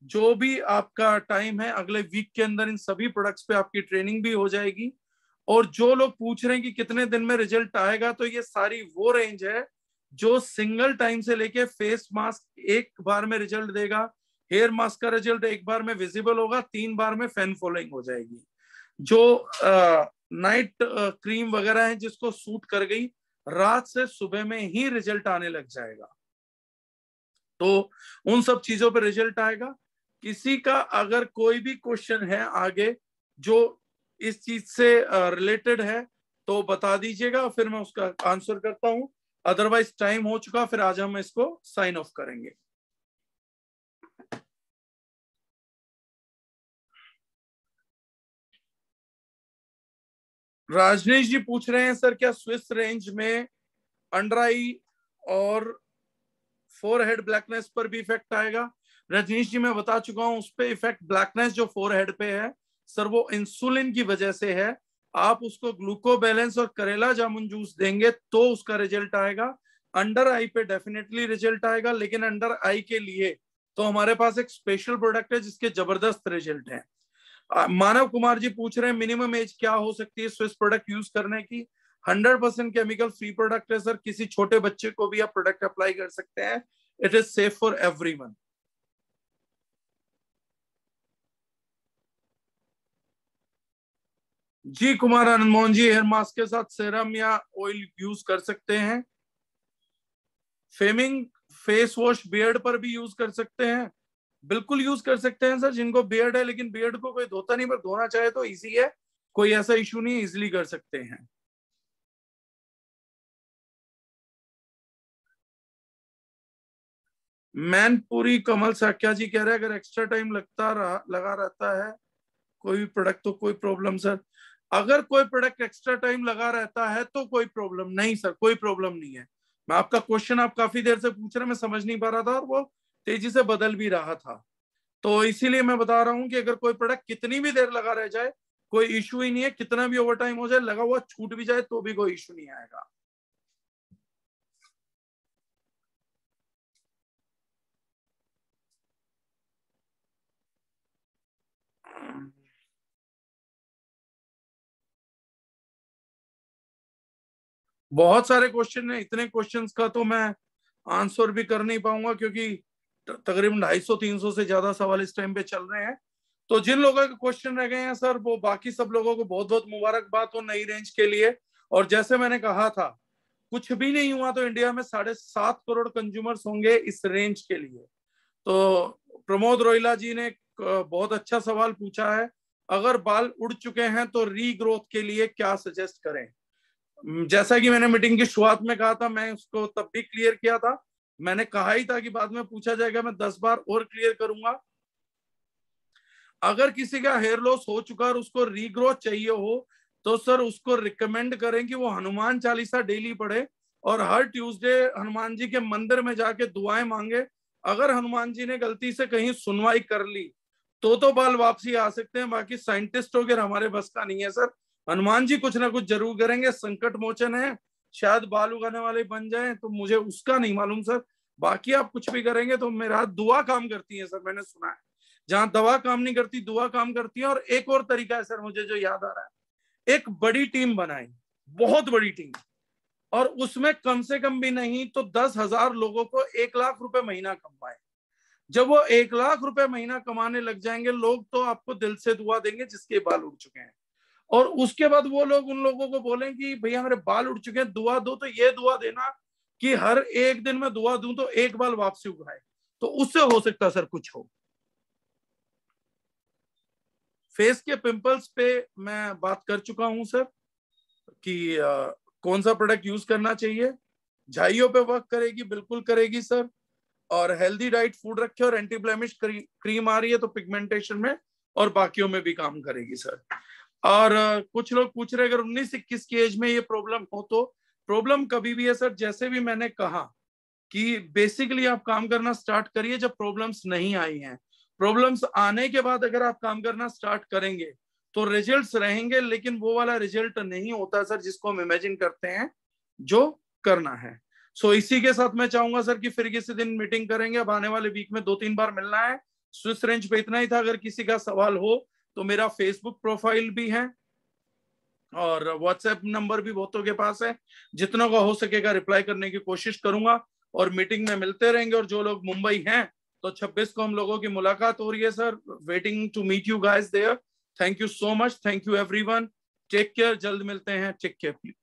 जो भी आपका टाइम है अगले वीक के अंदर इन सभी प्रोडक्ट्स पे आपकी ट्रेनिंग भी हो जाएगी। और जो लोग पूछ रहे हैं कि कितने दिन में रिजल्ट आएगा, तो ये सारी वो रेंज है जो सिंगल टाइम से लेके फेस मास्क एक बार में रिजल्ट देगा, हेयर मास्क का रिजल्ट एक बार में विजिबल होगा, 3 बार में फैन फॉलोइंग हो जाएगी। जो नाइट क्रीम वगैरह है जिसको सूट कर गई, रात से सुबह में ही रिजल्ट आने लग जाएगा। तो उन सब चीजों पे रिजल्ट आएगा। किसी का अगर कोई भी क्वेश्चन है आगे जो इस चीज से रिलेटेड है तो बता दीजिएगा, फिर मैं उसका आंसर करता हूं। अदरवाइज टाइम हो चुका, फिर आज हम इसको साइन ऑफ करेंगे। राजनीश जी पूछ रहे हैं सर क्या स्विस रेंज में अंडर आई और फोरहेड ब्लैकनेस पर भी इफेक्ट आएगा? रजनीश जी मैं बता चुका हूं, उस पे इफेक्ट ब्लैकनेस जो फोरहेड पे है सर वो इंसुलिन की वजह से है। आप उसको ग्लूको बैलेंस और करेला जामुन जूस देंगे तो उसका रिजल्ट आएगा। अंडर आई पे डेफिनेटली रिजल्ट आएगा, लेकिन अंडर आई के लिए तो हमारे पास एक स्पेशल प्रोडक्ट है जिसके जबरदस्त रिजल्ट है। मानव कुमार जी पूछ रहे हैं मिनिमम एज क्या हो सकती है स्विस प्रोडक्ट यूज करने की? 100% केमिकल फ्री प्रोडक्ट है सर, किसी छोटे बच्चे को भी आप प्रोडक्ट अप्लाई कर सकते हैं। It is safe for everyone. G Kumar Anand Mohan ji, hair mask के साथ सेरम या ऑयल यूज कर सकते हैं। फेमिंग फेस वॉश बियर्ड पर भी यूज कर सकते हैं, बिल्कुल यूज कर सकते हैं सर। जिनको बियर्ड है लेकिन बियर्ड को कोई धोता नहीं, पर धोना चाहे तो इजी है, कोई ऐसा इशू नहीं, इजिली कर सकते हैं। मैनपुरी कमल साक्या जी कह रहे हैं अगर एक्स्ट्रा टाइम लगा रहता है कोई भी प्रोडक्ट तो कोई प्रॉब्लम सर? अगर कोई प्रोडक्ट एक्स्ट्रा टाइम लगा रहता है तो कोई प्रॉब्लम नहीं सर, कोई प्रॉब्लम नहीं है। मैं आपका क्वेश्चन आप काफी देर से पूछ रहे हैं, मैं समझ नहीं पा रहा था और वो तेजी से बदल भी रहा था, तो इसीलिए मैं बता रहा हूं कि अगर कोई प्रोडक्ट कितनी भी देर लगा रह जाए कोई इशू ही नहीं है। कितना भी ओवर टाइम हो जाए, लगा हुआ छूट भी जाए तो भी कोई इशू नहीं आएगा। बहुत सारे क्वेश्चन है, इतने क्वेश्चंस का तो मैं आंसर भी कर नहीं पाऊंगा क्योंकि तकरीबन 250-300 से ज्यादा सवाल इस टाइम पे चल रहे हैं। तो जिन लोगों के क्वेश्चन रह गए हैं सर, वो बाकी सब लोगों को बहुत बहुत मुबारकबाद हो नई रेंज के लिए। और जैसे मैंने कहा था, कुछ भी नहीं हुआ तो इंडिया में 7.5 करोड़ कंज्यूमर्स होंगे इस रेंज के लिए। तो प्रमोद रोहिला जी ने बहुत अच्छा सवाल पूछा है, अगर बाल उड़ चुके हैं तो रीग्रोथ के लिए क्या सजेस्ट करें? जैसा कि मैंने मीटिंग की शुरुआत में कहा था, मैं उसको तब भी क्लियर किया था मैंने कहा ही था कि बाद में पूछा जाएगा, मैं 10 बार और क्लियर करूंगा। अगर किसी का हेयर लॉस हो चुका और उसको रीग्रोथ चाहिए हो तो सर उसको रिकमेंड करें कि वो हनुमान चालीसा डेली पढ़े और हर ट्यूसडे हनुमान जी के मंदिर में जाके दुआएं मांगे। अगर हनुमान जी ने गलती से कहीं सुनवाई कर ली तो बाल वापसी आ सकते हैं, बाकी साइंटिस्ट वगैरह हमारे बस का नहीं है सर। हनुमान जी कुछ ना कुछ जरूर करेंगे, संकट मोचन है, शायद बाल उगाने वाले बन जाए, तो मुझे उसका नहीं मालूम सर। बाकी आप कुछ भी करेंगे तो मेरा दुआ काम करती है सर, मैंने सुना है। जहां दवा काम नहीं करती दुआ काम करती है। और एक और तरीका है सर मुझे जो याद आ रहा है, एक बड़ी टीम बनाई, बहुत बड़ी टीम, और उसमें कम से कम भी नहीं तो 10,000 लोगों को 1 लाख रुपए महीना कमाए। जब वो 1 लाख रुपए महीना कमाने लग जाएंगे लोग तो आपको दिल से दुआ देंगे जिसके बाल उड़ चुके हैं। और उसके बाद वो लोग उन लोगों को बोलें कि भैया मेरे बाल उड़ चुके हैं दुआ दो, तो ये दुआ देना कि हर एक दिन में दुआ दूं तो एक बाल वापसी उगाए, तो उससे हो सकता सर कुछ हो। फेस के पिंपल्स पे मैं बात कर चुका हूं सर कि कौन सा प्रोडक्ट यूज करना चाहिए। झाइयों पे वर्क करेगी, बिल्कुल करेगी सर। और हेल्दी डाइट फूड रखे और एंटी ब्लेमिश क्रीम आ रही है तो पिगमेंटेशन में और बाकियों में भी काम करेगी सर। और कुछ लोग पूछ रहे अगर 19-21 की एज में ये प्रॉब्लम हो तो प्रॉब्लम कभी भी है सर, जैसे भी मैंने कहा कि बेसिकली आप काम करना स्टार्ट करिए जब प्रॉब्लम्स नहीं आई हैं। प्रॉब्लम्स आने के बाद अगर आप काम करना स्टार्ट करेंगे तो रिजल्ट्स रहेंगे, लेकिन वो वाला रिजल्ट नहीं होता सर जिसको हम इमेजिन करते हैं जो करना है। सो इसी के साथ मैं चाहूंगा सर कि फिर किसी दिन मीटिंग करेंगे। अब आने वाले वीक में 2-3 बार मिलना है। स्विस रेंज पे इतना ही था। अगर किसी का सवाल हो तो मेरा फेसबुक प्रोफाइल भी है और व्हाट्सएप नंबर भी बहुतों के पास है, जितना का हो सकेगा रिप्लाई करने की कोशिश करूंगा। और मीटिंग में मिलते रहेंगे। और जो लोग मुंबई हैं तो 26 को हम लोगों की मुलाकात हो रही है sir. Waiting to meet you guys there. Thank you so much. Thank you everyone. Take care. जल्द मिलते हैं। Take care please.